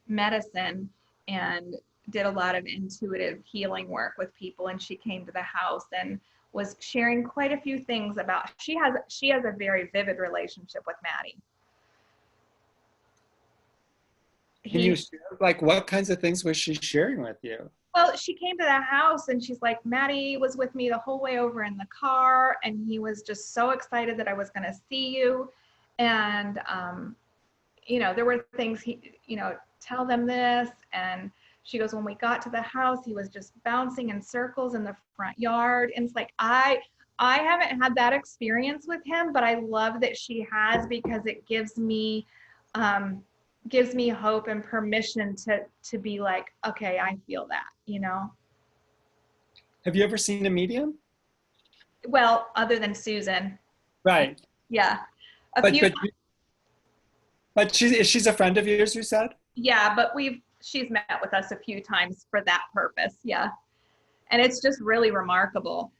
medicine and did a lot of intuitive healing work with people. And she came to the house and was sharing quite a few things about, she has a very vivid relationship with Maddie. Can you share, like, what kinds of things was she sharing with you? Well, she came to the house and she's like, Maddie was with me the whole way over in the car, and he was just so excited that I was going to see you. And, you know, there were things tell them this. And she goes, when we got to the house, he was just bouncing in circles in the front yard. And it's like, I haven't had that experience with him, but I love that she has, because it gives me hope and permission to be like, okay, I feel that, you know. Have you ever seen a medium? Well, other than Susan. Right. Yeah. A But few. but she's a friend of yours, you said? Yeah, but she's met with us a few times for that purpose. Yeah. And it's just really remarkable.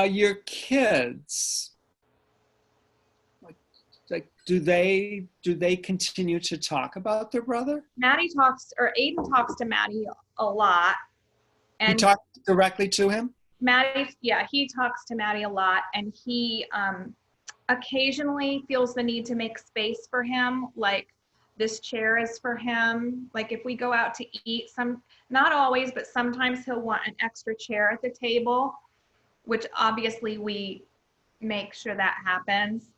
Your kids, like, do they continue to talk about their brother? Aiden talks to Maddie a lot. You And talk directly to him? Maddie, yeah, he talks to Maddie a lot, and he occasionally feels the need to make space for him. Like, this chair is for him. Like, if we go out to eat, not always, but sometimes he'll want an extra chair at the table, which obviously we make sure that happens.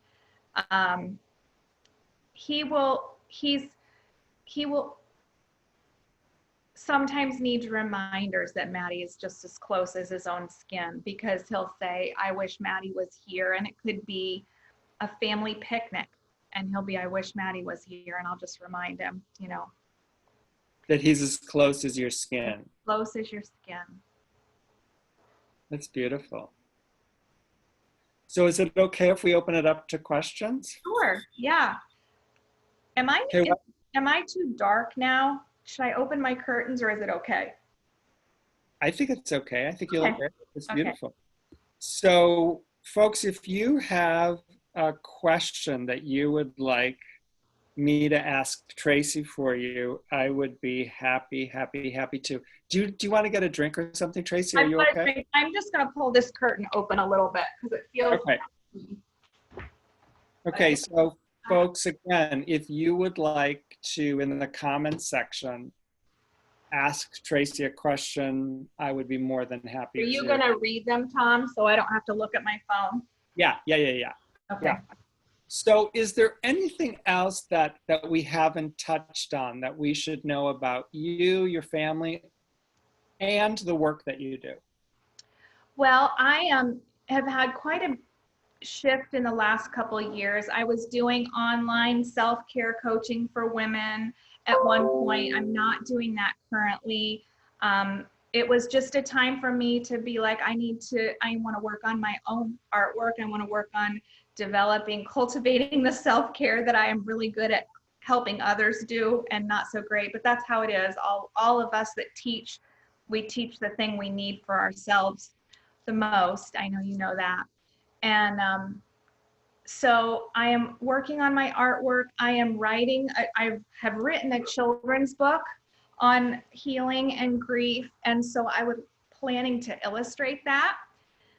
He will sometimes need reminders that Maddie is just as close as his own skin, because he'll say, I wish Maddie was here. And it could be a family picnic, and he'll be, I wish Maddie was here. And I'll just remind him, you know, That he's as close as your skin. close as your skin. That's beautiful. So is it okay if we open it up to questions? Sure, yeah. Am I, Okay, am I too dark now? Should I open my curtains or is it okay? I think it's okay. I think you look Okay, great. It's okay. beautiful. So, folks, if you have a question that you would like me to ask Tracy for you, I would be happy to. Do you want to get a drink or something, Tracy? Are I've you got a okay? drink. I'm just gonna pull this curtain open a little bit because it feels. Okay. Okay, so folks, again, if you would like to, in the comments section, ask Tracy a question, I would be more than Are happy you to. gonna read them, Tom, so I don't have to look at my phone? Yeah. Okay. Yeah. So is there anything else that we haven't touched on that we should know about you, your family, and the work that you do? Well, I have had quite a shift in the last couple of years. I was doing online self-care coaching for women at one point. I'm not doing that currently. It was just a time for me to be like, I want to work on my own artwork. I want to work on developing, cultivating the self-care that I am really good at helping others do and not so great, but that's how it is. All of us that teach, we teach the thing we need for ourselves the most. I know you know that. And so I am working on my artwork. I am writing, I have written a children's book on healing and grief. And so I was planning to illustrate that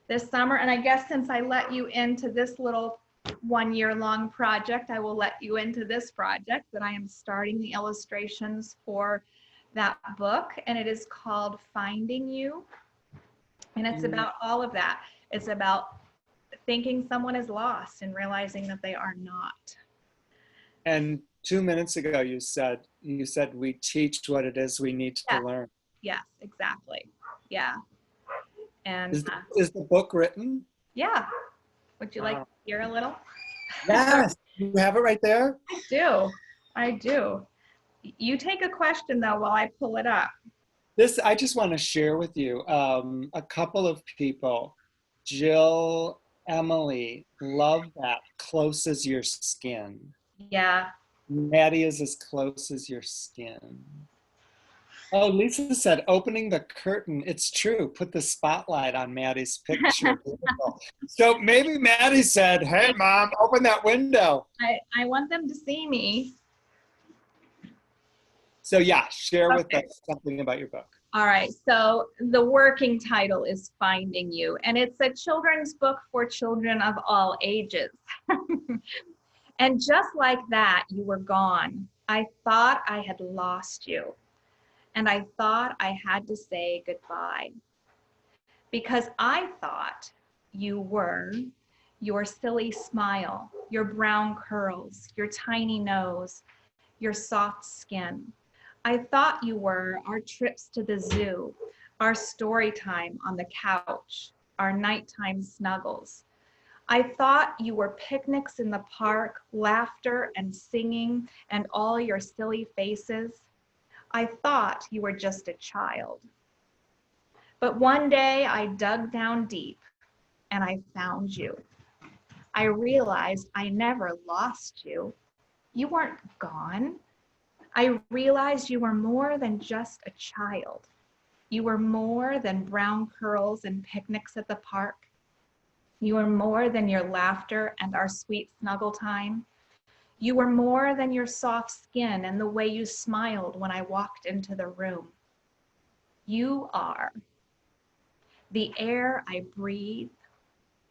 this summer. And I guess since I let you into this little 1 year long project, I will let you into this project that I am starting the illustrations for that book. And it is called Finding You. And it's about all of that. It's about thinking someone is lost and realizing that they are not. And 2 minutes ago, you said we teach what it is we need to Yes, learn. yes, exactly. Yeah. And Is the book written? yeah, would you like Wow. to hear a little? Yes. You have it right there? I do. I do. You take a question though while I pull it up. I just want to share with you a couple of people. Jill, Emily, love that. Close as your skin. Yeah. Maddie is as close as your skin. Oh, Lisa said, opening the curtain. It's true. Put the spotlight on Maddie's picture. Beautiful. So maybe Maddie said, hey, Mom, open that window. I want them to see me. So yeah, share with Okay. us something about your book. All right, so the working title is Finding You, and it's a children's book for children of all ages. And just like that, you were gone. I thought I had lost you, and I thought I had to say goodbye because I thought you were your silly smile, your brown curls, your tiny nose, your soft skin. I thought you were our trips to the zoo, our story time on the couch, our nighttime snuggles. I thought you were picnics in the park, laughter and singing, and all your silly faces. I thought you were just a child. But one day I dug down deep and I found you. I realized I never lost you. You weren't gone. I realized you were more than just a child. You were more than brown curls and picnics at the park. You were more than your laughter and our sweet snuggle time. You were more than your soft skin and the way you smiled when I walked into the room. You are the air I breathe,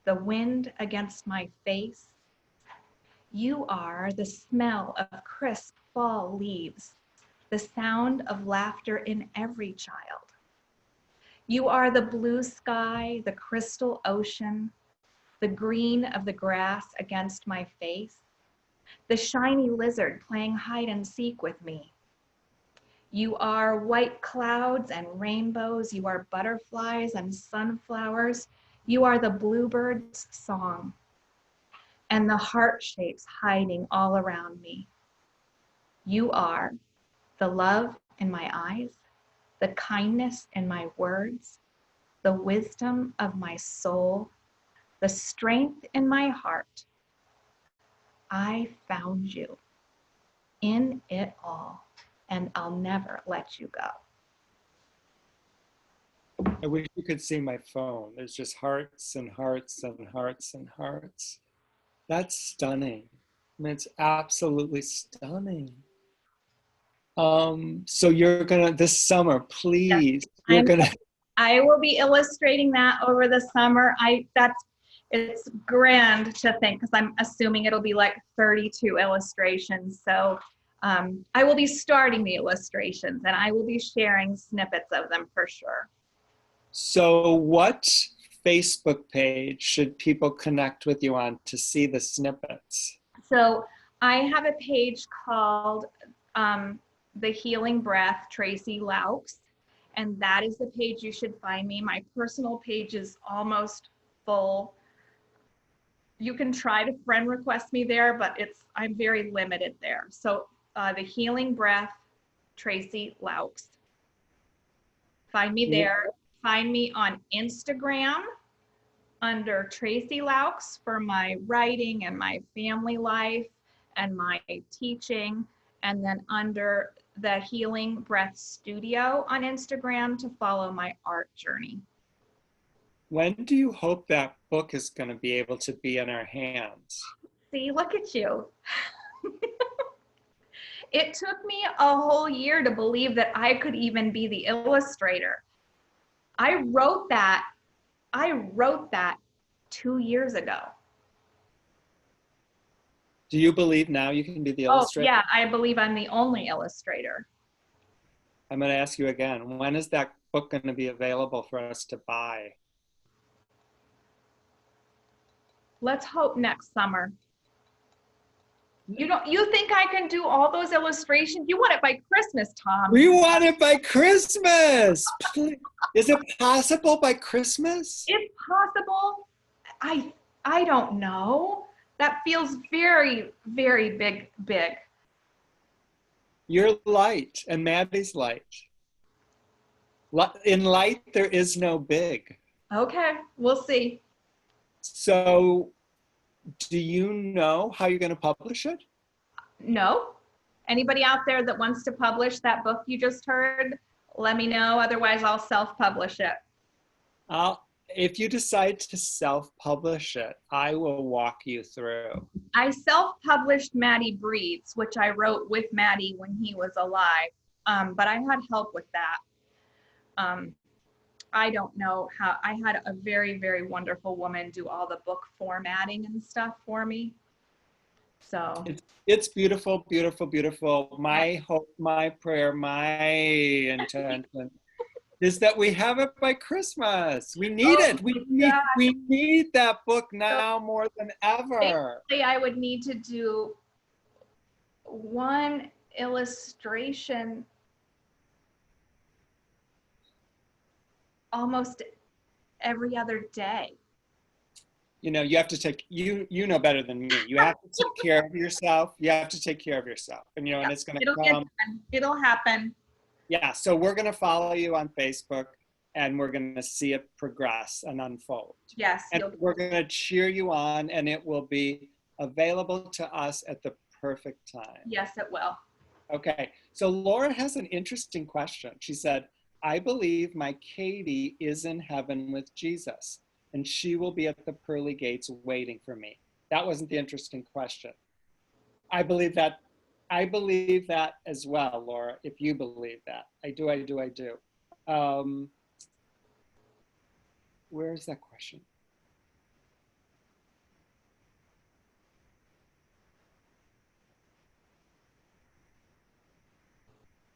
the wind against my face. You are the smell of crisp fall leaves, the sound of laughter in every child. You are the blue sky, the crystal ocean, the green of the grass against my face, the shiny lizard playing hide and seek with me. You are white clouds and rainbows. You are butterflies and sunflowers. You are the bluebird's song and the heart shapes hiding all around me. You are the love in my eyes, the kindness in my words, the wisdom of my soul, the strength in my heart. I found you in it all, and I'll never let you go. I wish you could see my phone. There's just hearts and hearts and hearts and hearts. That's stunning. I mean, it's absolutely stunning. So you're gonna, this summer, please, Yes, I will be illustrating that over the summer. It's grand to think, because I'm assuming it'll be like 32 illustrations. So I will be starting the illustrations, and I will be sharing snippets of them for sure. So what Facebook page should people connect with you on to see the snippets? So I have a page called The Healing Breath, Tracy Loux, and that is the page you should find me. My personal page is almost full. You can try to friend request me there, but I'm very limited there. So The Healing Breath, Tracy Loux. Find me there. Find me on Instagram under Tracy Loux for my writing and my family life and my teaching, and then under The Healing Breath Studio on Instagram to follow my art journey. When do you hope that book is going to be able to be in our hands? See, look at you. It took me a whole year to believe that I could even be the illustrator. I wrote that 2 years ago. Do you believe now you can be the illustrator? Oh, yeah, I believe I'm the only illustrator. I'm going to ask you again, when is that book going to be available for us to buy? Let's hope next summer. You think I can do all those illustrations? You want it by Christmas, Tom. We want it by Christmas. Is it possible by Christmas? It's possible. I don't know. That feels very, very big. You're light and Maddie's light. In light, there is no big. Okay, we'll see. So do you know how you're going to publish it? No. Anybody out there that wants to publish that book you just heard, let me know. Otherwise, I'll self-publish it. If you decide to self-publish it, I will walk you through. I self-published Maddie Breeds, which I wrote with Maddie when he was alive, but I had help with that. I don't know how. I had a very, very wonderful woman do all the book formatting and stuff for me. So it's beautiful, beautiful, beautiful. My hope, my prayer, my intention is that we have it by Christmas. We need it. We need that book now more than ever. Basically, I would need to do one illustration almost every other day. You know, you have to take, you know better than me. You have to take care of yourself. You have to take care of yourself. And, you know, and it's going to come. It'll happen. Yeah, so we're going to follow you on Facebook and we're going to see it progress and unfold. Yes. And we're going to cheer you on and it will be available to us at the perfect time. Yes, it will. Okay, so Laura has an interesting question. She said, I believe my Katie is in heaven with Jesus and she will be at the pearly gates waiting for me. That wasn't the interesting question. I believe that as well, Laura, if you believe that. I do. Where is that question?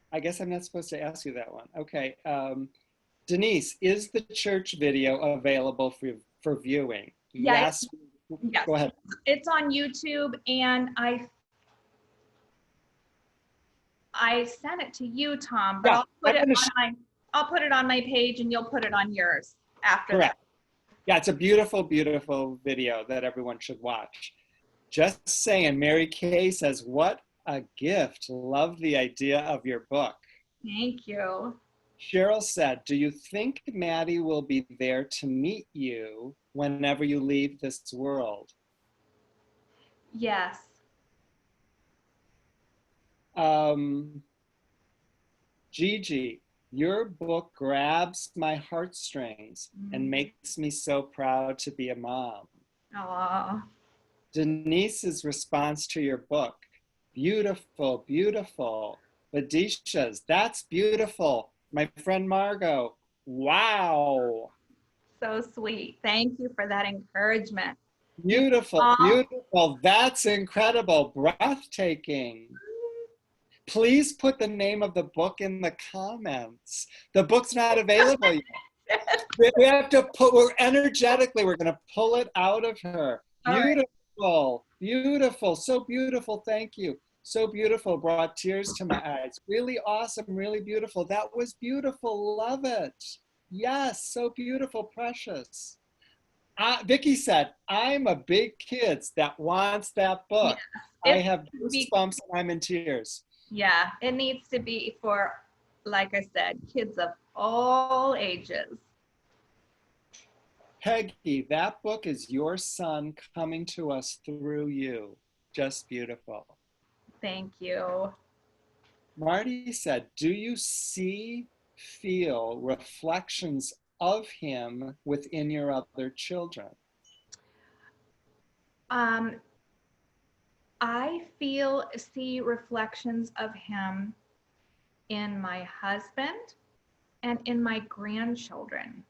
I guess I'm not supposed to ask you that one. Okay. Denise, is the church video available for viewing? Yes. Yes. Go ahead. It's on YouTube, and I sent it to you, Tom, but yeah, I'll put it on my page and you'll put it on yours after. Correct. That. Yeah, it's a beautiful, beautiful video that everyone should watch. Just saying, Mary Kay says, what a gift. Love the idea of your book. Thank you. Cheryl said, do you think Maddie will be there to meet you whenever you leave this world. Yes. Gigi, your book grabs my heartstrings and makes me so proud to be a mom. Aww. Denise's response to your book, beautiful, beautiful. Badisha's, that's beautiful. My friend Margot, wow. So sweet. Thank you for that encouragement. Beautiful, beautiful. That's incredible, breathtaking. Please put the name of the book in the comments. The book's not available yet. We have to we're going to pull it out of her. Beautiful, beautiful, so beautiful. Thank you. So beautiful, brought tears to my eyes. Really awesome, really beautiful. That was beautiful, love it. Yes, so beautiful, precious. Vicky said, I'm a big kid that wants that book. Yeah, I have goosebumps and I'm in tears. Yeah, it needs to be for, like I said, kids of all ages. Peggy, that book is your son coming to us through you. Just beautiful. Thank you. Marty said, do you feel reflections of him within your other children? I see reflections of him in my husband and in my grandchildren.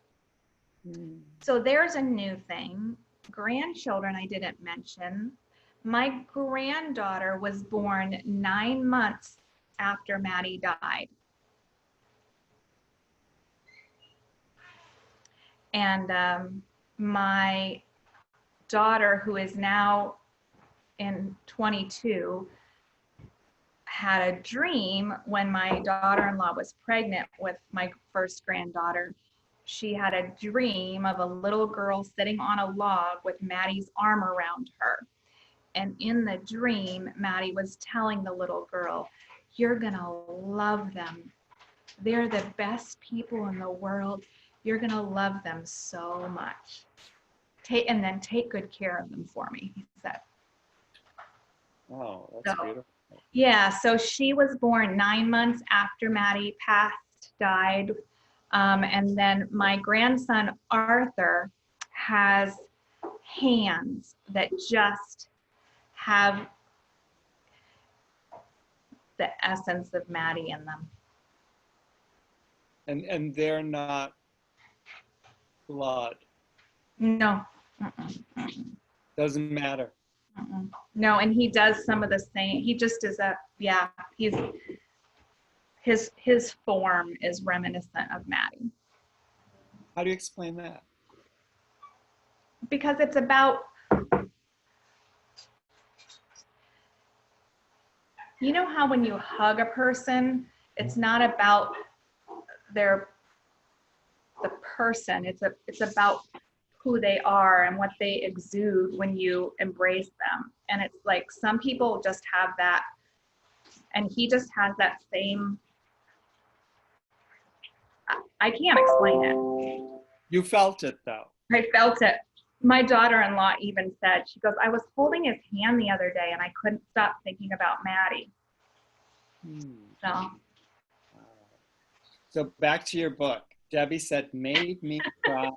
So there's a new thing. Grandchildren I didn't mention. My granddaughter was born 9 months after Maddie died. And my daughter, who is now in 22, had a dream when my daughter-in-law was pregnant with my first granddaughter. She had a dream of a little girl sitting on a log with Maddie's arm around her. And in the dream, Maddie was telling the little girl, you're gonna love them. They're the best people in the world. You're gonna love them so much. And then take good care of them for me, he said. Oh, that's beautiful. Yeah, so she was born 9 months after Maddie died. And then my grandson, Arthur, has hands that just have the essence of Maddie in them. And they're not blood. No. Doesn't matter. No, and he does some of the same. He just is his form is reminiscent of Maddie. How do you explain that? Because it's about, you know how when you hug a person, it's not about the person, it's about who they are and what they exude when you embrace them. And it's like some people just have that, and he just has that same, I can't explain it. You felt it though. I felt it. My daughter-in-law even said, she goes, I was holding his hand the other day and I couldn't stop thinking about Maddie. So back to your book. Debbie said, made me cry.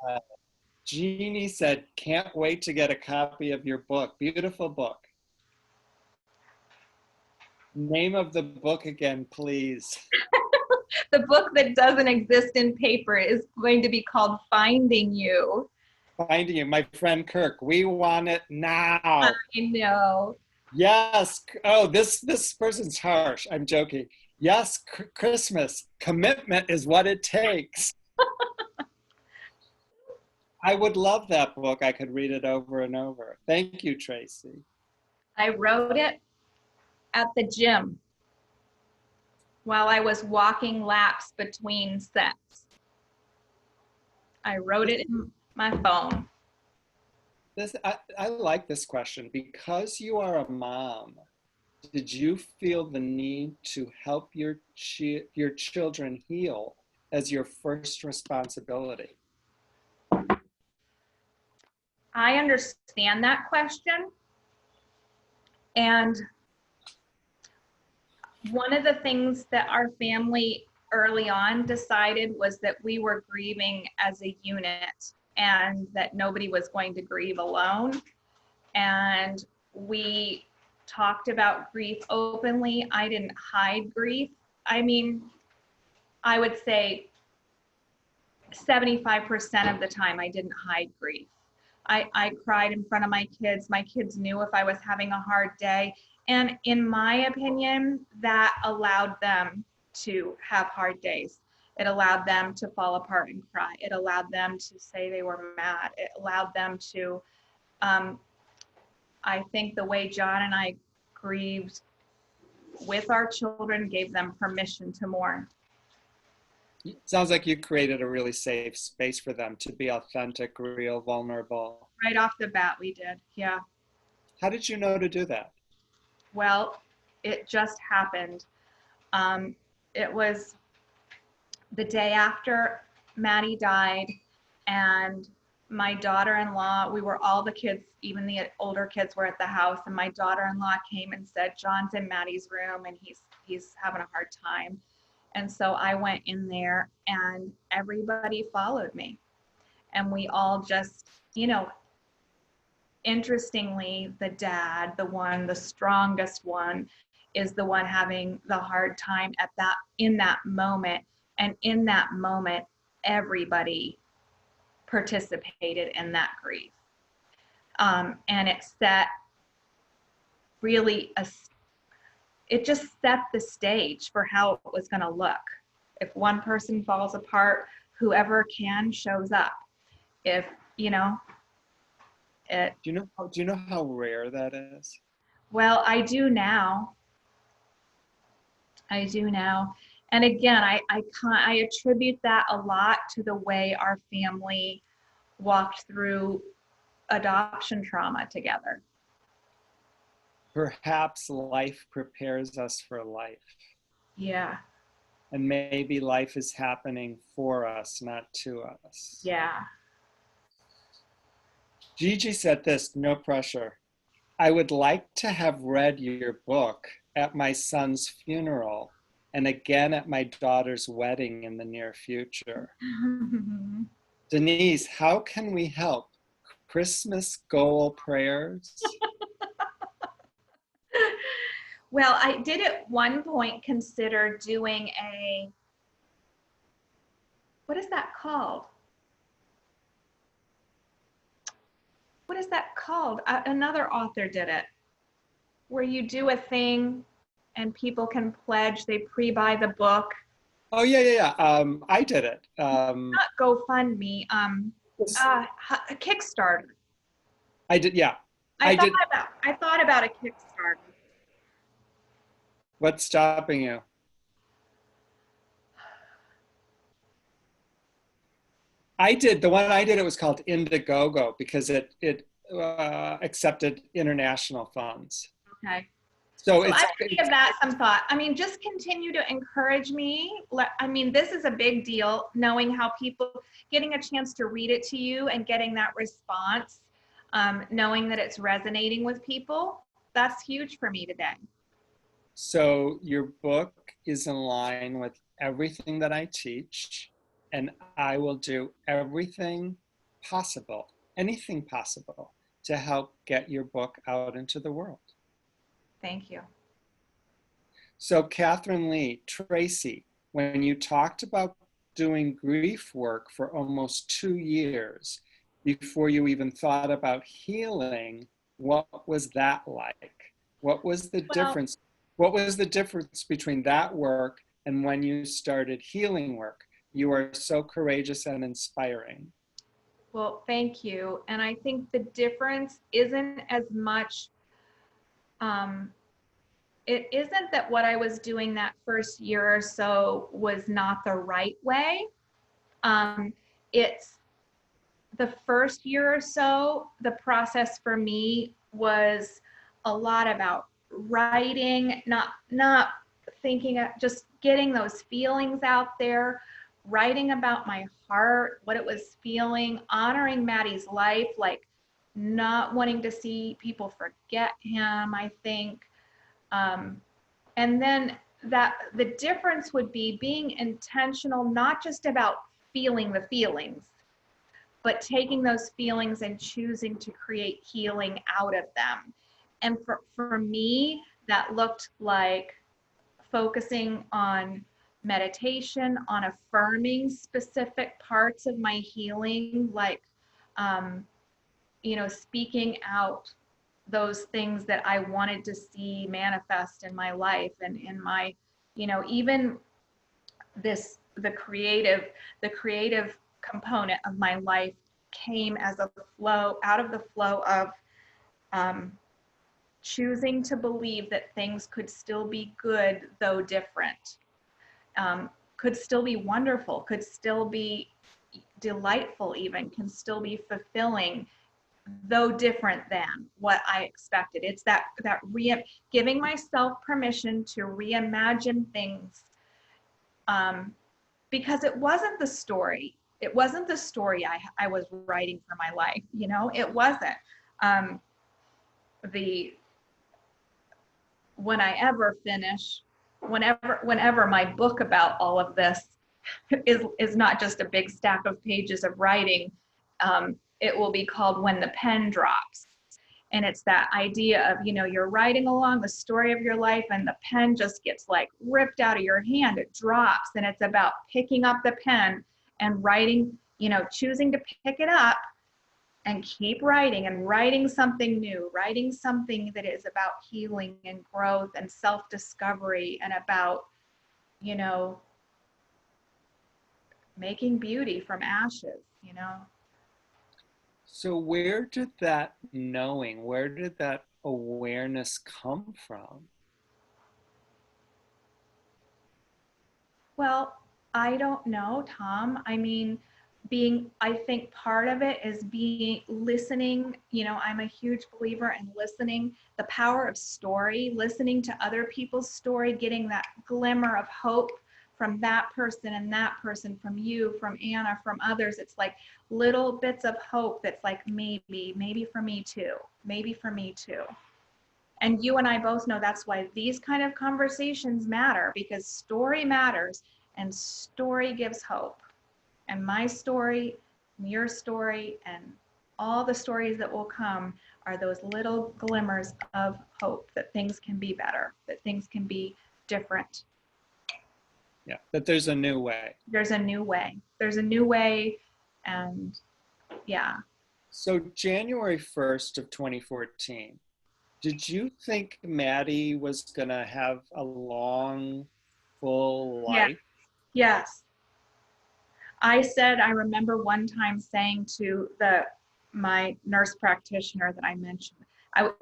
Jeannie said, can't wait to get a copy of your book. Beautiful book. Name of the book again, please. The book that doesn't exist in paper is going to be called Finding You. Finding You, my friend Kirk. We want it now. I know. Yes. Oh, this person's harsh. I'm joking. Yes, Christmas. Commitment is what it takes. I would love that book. I could read it over and over. Thank you, Tracy. I wrote it at the gym while I was walking laps between sets. I wrote it in my phone. I like this question. Because you are a mom, did you feel the need to help your children heal as your first responsibility? I understand that question. And one of the things that our family early on decided was that we were grieving as a unit and that nobody was going to grieve alone. And we talked about grief openly. I didn't hide grief. I mean, I would say 75% of the time I didn't hide grief. I cried in front of my kids. My kids knew if I was having a hard day. And in my opinion, that allowed them to have hard days. It allowed them to fall apart and cry. It allowed them to say they were mad. It allowed them to, I think the way John and I grieved with our children gave them permission to mourn. Sounds like you created a really safe space for them to be authentic, real, vulnerable. Right off the bat, we did. Yeah. How did you know to do that? Well, it just happened. It was the day after Maddie died, and my daughter-in-law, we were all the kids, even the older kids were at the house, and my daughter-in-law came and said, John's in Maddie's room and he's having a hard time. And so I went in there and everybody followed me. And we all just, you know, interestingly, the dad, the strongest one, is the one having the hard time in that moment. And in that moment, everybody participated in that grief. And it set really it just set the stage for how it was going to look. If one person falls apart, whoever can shows up. If, you know, it. Do you know how rare that is? Well, I do now. I do now. And again, I attribute that a lot to the way our family walked through adoption trauma together. Perhaps life prepares us for life. Yeah. And maybe life is happening for us, not to us. Yeah. Gigi said this, no pressure. I would like to have read your book at my son's funeral and again at my daughter's wedding in the near future. Denise, how can we help? Christmas goal prayers? Well, I did at one point consider doing what is that called? What is that called? Another author did it, where you do a thing and people can pledge, they pre-buy the book. Oh, yeah. I did it. Not GoFundMe, a Kickstarter. I did, yeah. I thought about a Kickstarter. What's stopping you? The one I did, it was called Indiegogo because it accepted international funds. Okay. So I would give that some thought. I mean, just continue to encourage me. I mean, this is a big deal, knowing how people, getting a chance to read it to you and getting that response, knowing that it's resonating with people, that's huge for me today. So your book is in line with everything that I teach, and I will do everything possible, anything possible, to help get your book out into the world. Thank you. So Catherine Lee, Tracy, when you talked about doing grief work for almost 2 years before you even thought about healing, what was that like? What was the difference? What was the difference between that work and when you started healing work? You are so courageous and inspiring. Well, thank you. And I think the difference isn't as much, it isn't that what I was doing that first year or so was not the right way. It's the first year or so, the process for me was a lot about writing, not thinking, just getting those feelings out there, writing about my heart, what it was feeling, honoring Maddie's life. Like not wanting to see people forget him, I think. And then that the difference would be being intentional, not just about feeling the feelings, but taking those feelings and choosing to create healing out of them. And for me, that looked like focusing on meditation, on affirming specific parts of my healing, like, speaking out those things that I wanted to see manifest in my life and in my, even the creative component of my life came as a flow, out of the flow of um, choosing to believe that things could still be good, though different, could still be wonderful, could still be delightful, even can still be fulfilling, though different than what I expected. It's that giving myself permission to reimagine things, because it wasn't the story. It wasn't the story I was writing for my life. It wasn't. The When I ever finish, whenever my book about all of this is not just a big stack of pages of writing, it will be called When the Pen Drops. And it's that idea of, you're writing along the story of your life and the pen just gets like ripped out of your hand. It drops, and it's about picking up the pen and writing, choosing to pick it up and keep writing and writing something new, writing something that is about healing and growth and self-discovery and about, making beauty from ashes. So where did that knowing, where did that awareness come from? Well, I don't know, Tom. I mean, I think part of it is being listening. I'm a huge believer in listening, the power of story, listening to other people's story, getting that glimmer of hope from that person and that person, from you, from Anna, from others. It's like little bits of hope that's like, maybe for me too, maybe for me too. And you and I both know that's why these kind of conversations matter, because story matters and story gives hope. And my story, and your story, and all the stories that will come are those little glimmers of hope that things can be better, that things can be different. Yeah, that there's a new way. There's a new way. There's a new way, and yeah. So January 1st of 2014, did you think Maddie was going to have a long, full Yeah. life? Yes. I remember one time saying to my nurse practitioner that I mentioned,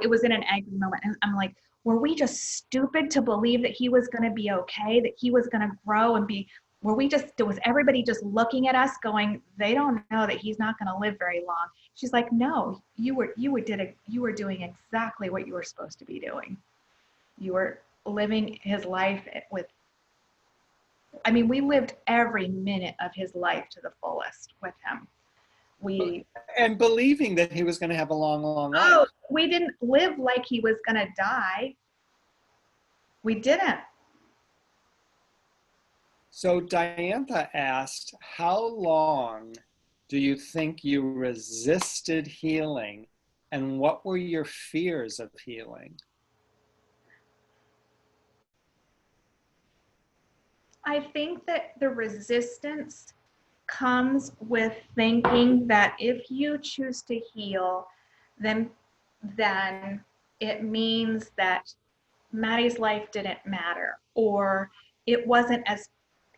it was in an angry moment, and I'm like, were we just stupid to believe that he was going to be okay, that he was going to grow and be, was everybody just looking at us going, they don't know that he's not going to live very long? She's like, no, you were doing exactly what you were supposed to be doing. You were living his life we lived every minute of his life to the fullest with him. And believing that he was going to have a long, long life. We didn't live like he was going to die. We didn't. So Diantha asked, how long do you think you resisted healing, and what were your fears of healing? I think that the resistance comes with thinking that if you choose to heal, then it means that Maddie's life didn't matter, or it wasn't as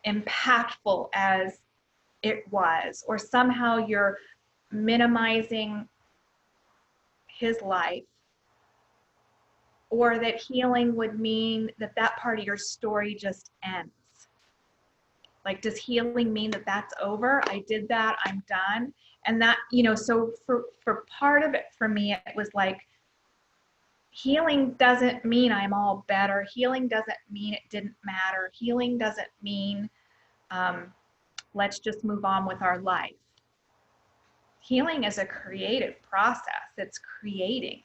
impactful as it was, or somehow you're minimizing his life, or that healing would mean that part of your story just ends. Like, does healing mean that that's over? I did that, I'm done. And that, so for part of it, for me, it was like, healing doesn't mean I'm all better. Healing doesn't mean it didn't matter. Healing doesn't mean let's just move on with our life. healing is a creative process. It's creating.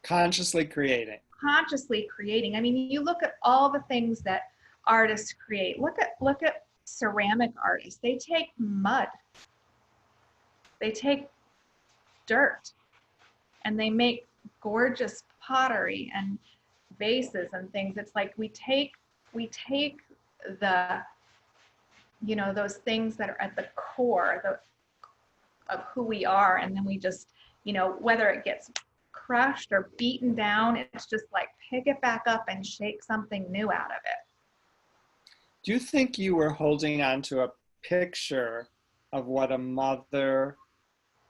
Consciously creating. Consciously creating. I mean, you look at all the things that artists create. Look at ceramic artists. They take mud. They take dirt and they make gorgeous pottery and vases and things. It's like we take the, you know, those things that are at the core of who we are, and then we just, you know, whether it gets crushed or beaten down, it's just like pick it back up and shake something new out of it. Do you think you were holding on to a picture of what a mother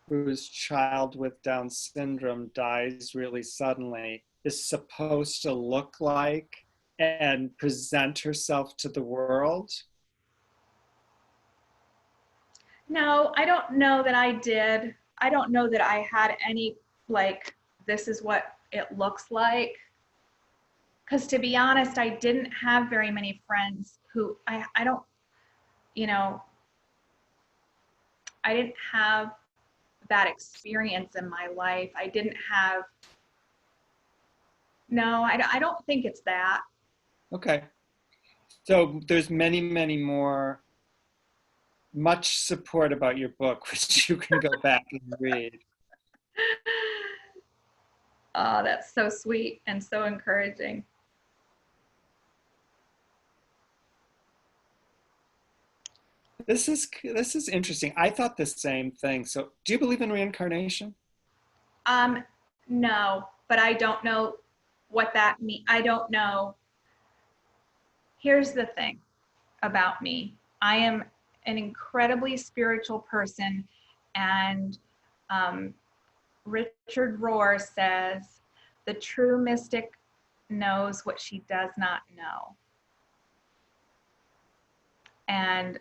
whose child with Down syndrome dies really suddenly is supposed to look like and present herself to the world? No, I don't know that I did. I don't know that I had any, like, this is what it looks like. Because to be honest, I didn't have very many friends who, I don't, you know, I didn't have that experience in my life. I didn't have, no, I don't think it's that. Okay. So there's many, many more, much support about your book, which you can go back and read. Oh, that's so sweet and so encouraging. This is interesting. I thought the same thing. So do you believe in reincarnation? No, but I don't know what that means. I don't know. Here's the thing about me. I am an incredibly spiritual person, and Richard Rohr says, the true mystic knows what she does not know. And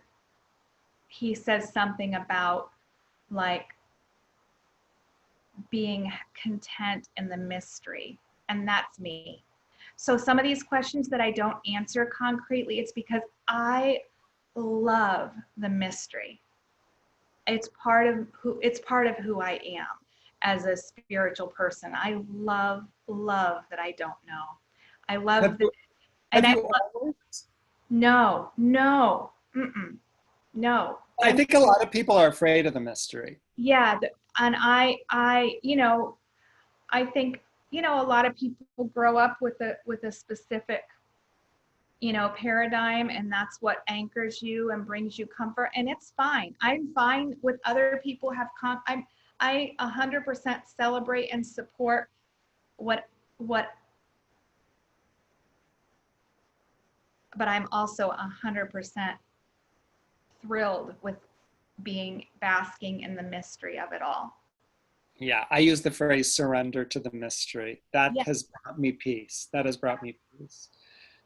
he says something about like being content in the mystery, and that's me. So some of these questions that I don't answer concretely, it's because I love the mystery. It's part of who I am as a spiritual person. I love that I don't know. I love Have you, and have I you love, always? no, no. I think a lot of people are afraid of the mystery. Yeah, and you know, I think, you know, a lot of people grow up with a specific, you know, paradigm, and that's what anchors you and brings you comfort, and it's fine. I'm fine with other people have I 100% celebrate and support what, but I'm also 100% thrilled with basking in the mystery of it all. Yeah, I use the phrase surrender to the mystery. That Yeah. has brought me peace. That has brought me peace.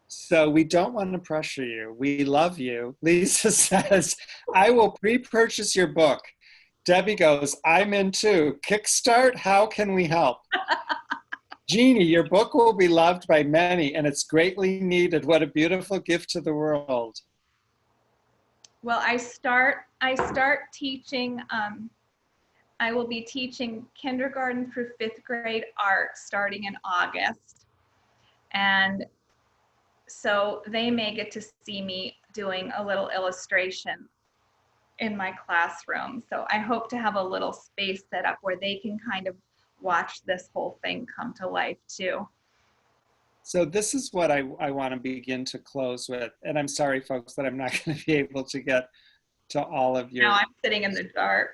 So we don't want to pressure you. We love you. Lisa says, I will pre-purchase your book. Debbie goes, I'm in too. Kickstart, how can we help? Jeannie, your book will be loved by many and it's greatly needed. What a beautiful gift to the world. Well, I start teaching, I will be teaching kindergarten through 5th grade art starting in August. And so they may get to see me doing a little illustration in my classroom. So I hope to have a little space set up where they can kind of watch this whole thing come to life too. So this is what I want to begin to close with. And I'm sorry, folks, that I'm not going to be able to get to all of your... Now I'm sitting in the dark.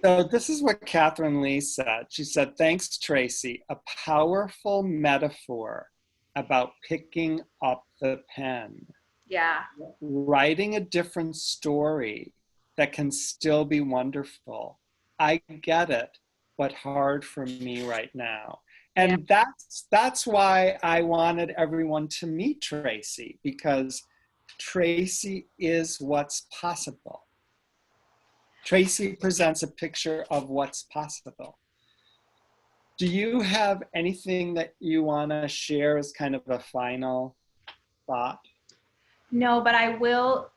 So this is what Catherine Lee said. She said, thanks, Tracy, a powerful metaphor about picking up the pen. Yeah. Writing a different story that can still be wonderful. I get it, but hard for me right now. And Yeah. that's why I wanted everyone to meet Tracy, because Tracy is what's possible. Tracy presents a picture of what's possible. Do you have anything that you want to share as kind of a final thought? No, but I will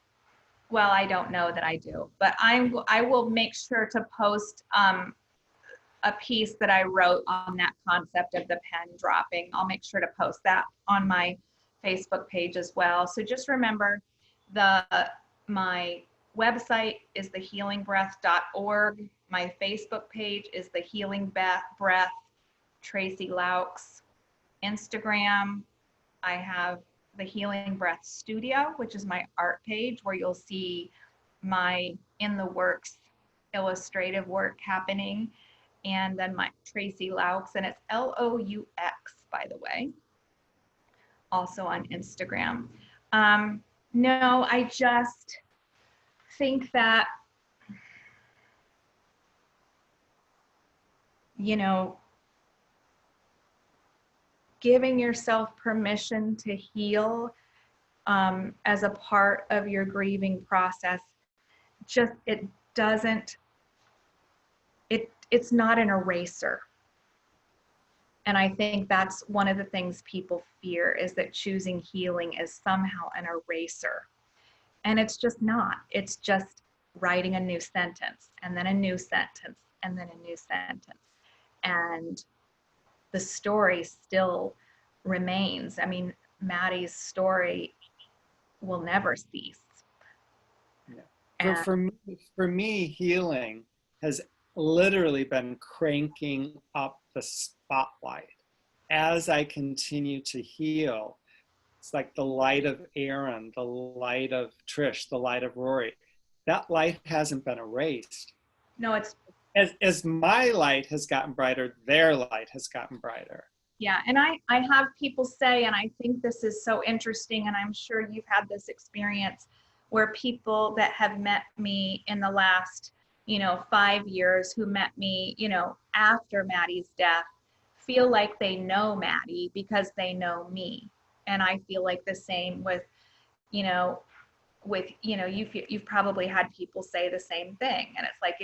Well, I don't know that I do, but I will make sure to post a piece that I wrote on that concept of the pen dropping. I'll make sure to post that on my Facebook page as well. So just remember, my website is thehealingbreath.org. My Facebook page is The Healing Breath, Tracy Loux. Instagram, I have the Healing Breath Studio, which is my art page where you'll see my in the works illustrative work happening. And then my Tracy Loux, and it's Loux, by the way, also on Instagram. No, I just think that, you know, giving yourself permission to heal as a part of your grieving process, just, it doesn't, it's not an eraser. And I think that's one of the things people fear, is that choosing healing is somehow an eraser. And it's just not. It's just writing a new sentence, and then a new sentence, and then a new sentence. And the story still remains. I mean, Maddie's story will never cease. Yeah. For me, healing has literally been cranking up the spotlight. As I continue to heal, it's like the light of Aaron, the light of Trish, the light of Rory. That light hasn't been erased. No, it's... As my light has gotten brighter, their light has gotten brighter. Yeah, and I have people say, and I think this is so interesting, and I'm sure you've had this experience, where people that have met me in the last, 5 years, who met me, after Maddie's death, feel like they know Maddie because they know me. And I feel like the same with, you've probably had people say the same thing. And it's like,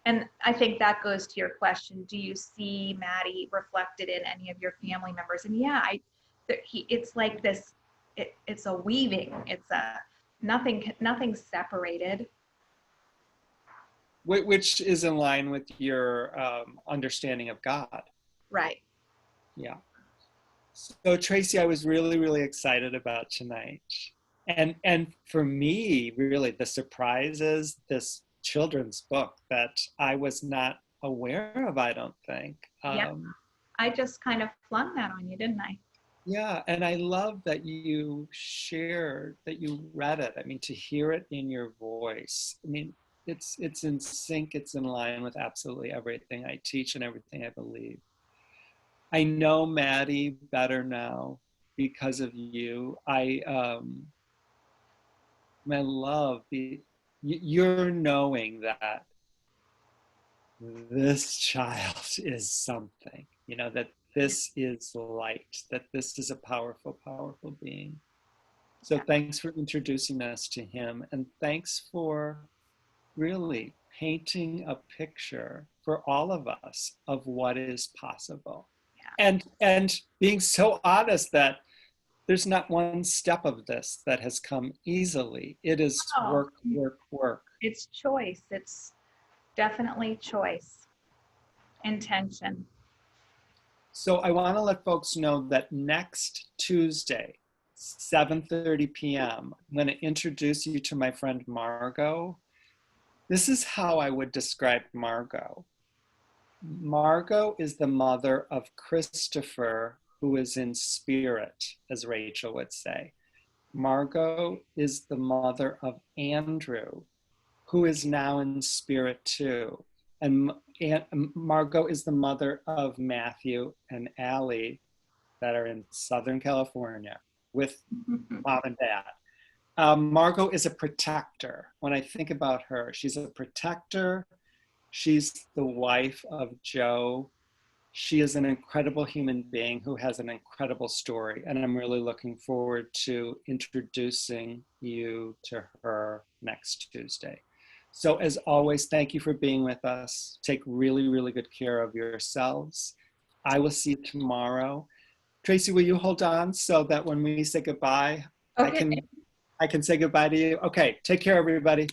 and I think that goes to your question, do you see Maddie reflected in any of your family members? And yeah, it's like this, it's a weaving, it's a, nothing separated. Which is in line with your understanding of God. Right. Yeah. So Tracy, I was really, really excited about tonight. And for me, really, the surprise is this children's book that I was not aware of, I don't think. Yeah, I just kind of flung that on you, didn't I? Yeah, and I love that you shared, that you read it. I mean, to hear it in your voice. I mean, it's in sync, it's in line with absolutely everything I teach and everything I believe. I know Maddie better now because of you. I love you're knowing that this child is something, that this is light, that this is a powerful, powerful being. So thanks for introducing us to him, and thanks for really painting a picture for all of us of what is possible. Yeah. And being so honest that there's not one step of this that has come easily. It is work, work, work. It's choice. It's definitely choice, intention. So I want to let folks know that next Tuesday, 7:30 p.m., I'm going to introduce you to my friend Margot. This is how I would describe Margot. Margot is the mother of Christopher, who is in spirit, as Rachel would say. Margot is the mother of Andrew, who is now in spirit too. And Margot is the mother of Matthew and Allie that are in Southern California with mom and dad. Margot is a protector. When I think about her, she's a protector. She's the wife of Joe. She is an incredible human being who has an incredible story. And I'm really looking forward to introducing you to her next Tuesday. So as always, thank you for being with us. Take really, really good care of yourselves. I will see you tomorrow. Tracy, will you hold on so that when we say goodbye, okay. I can say goodbye to you. Okay, take care, everybody.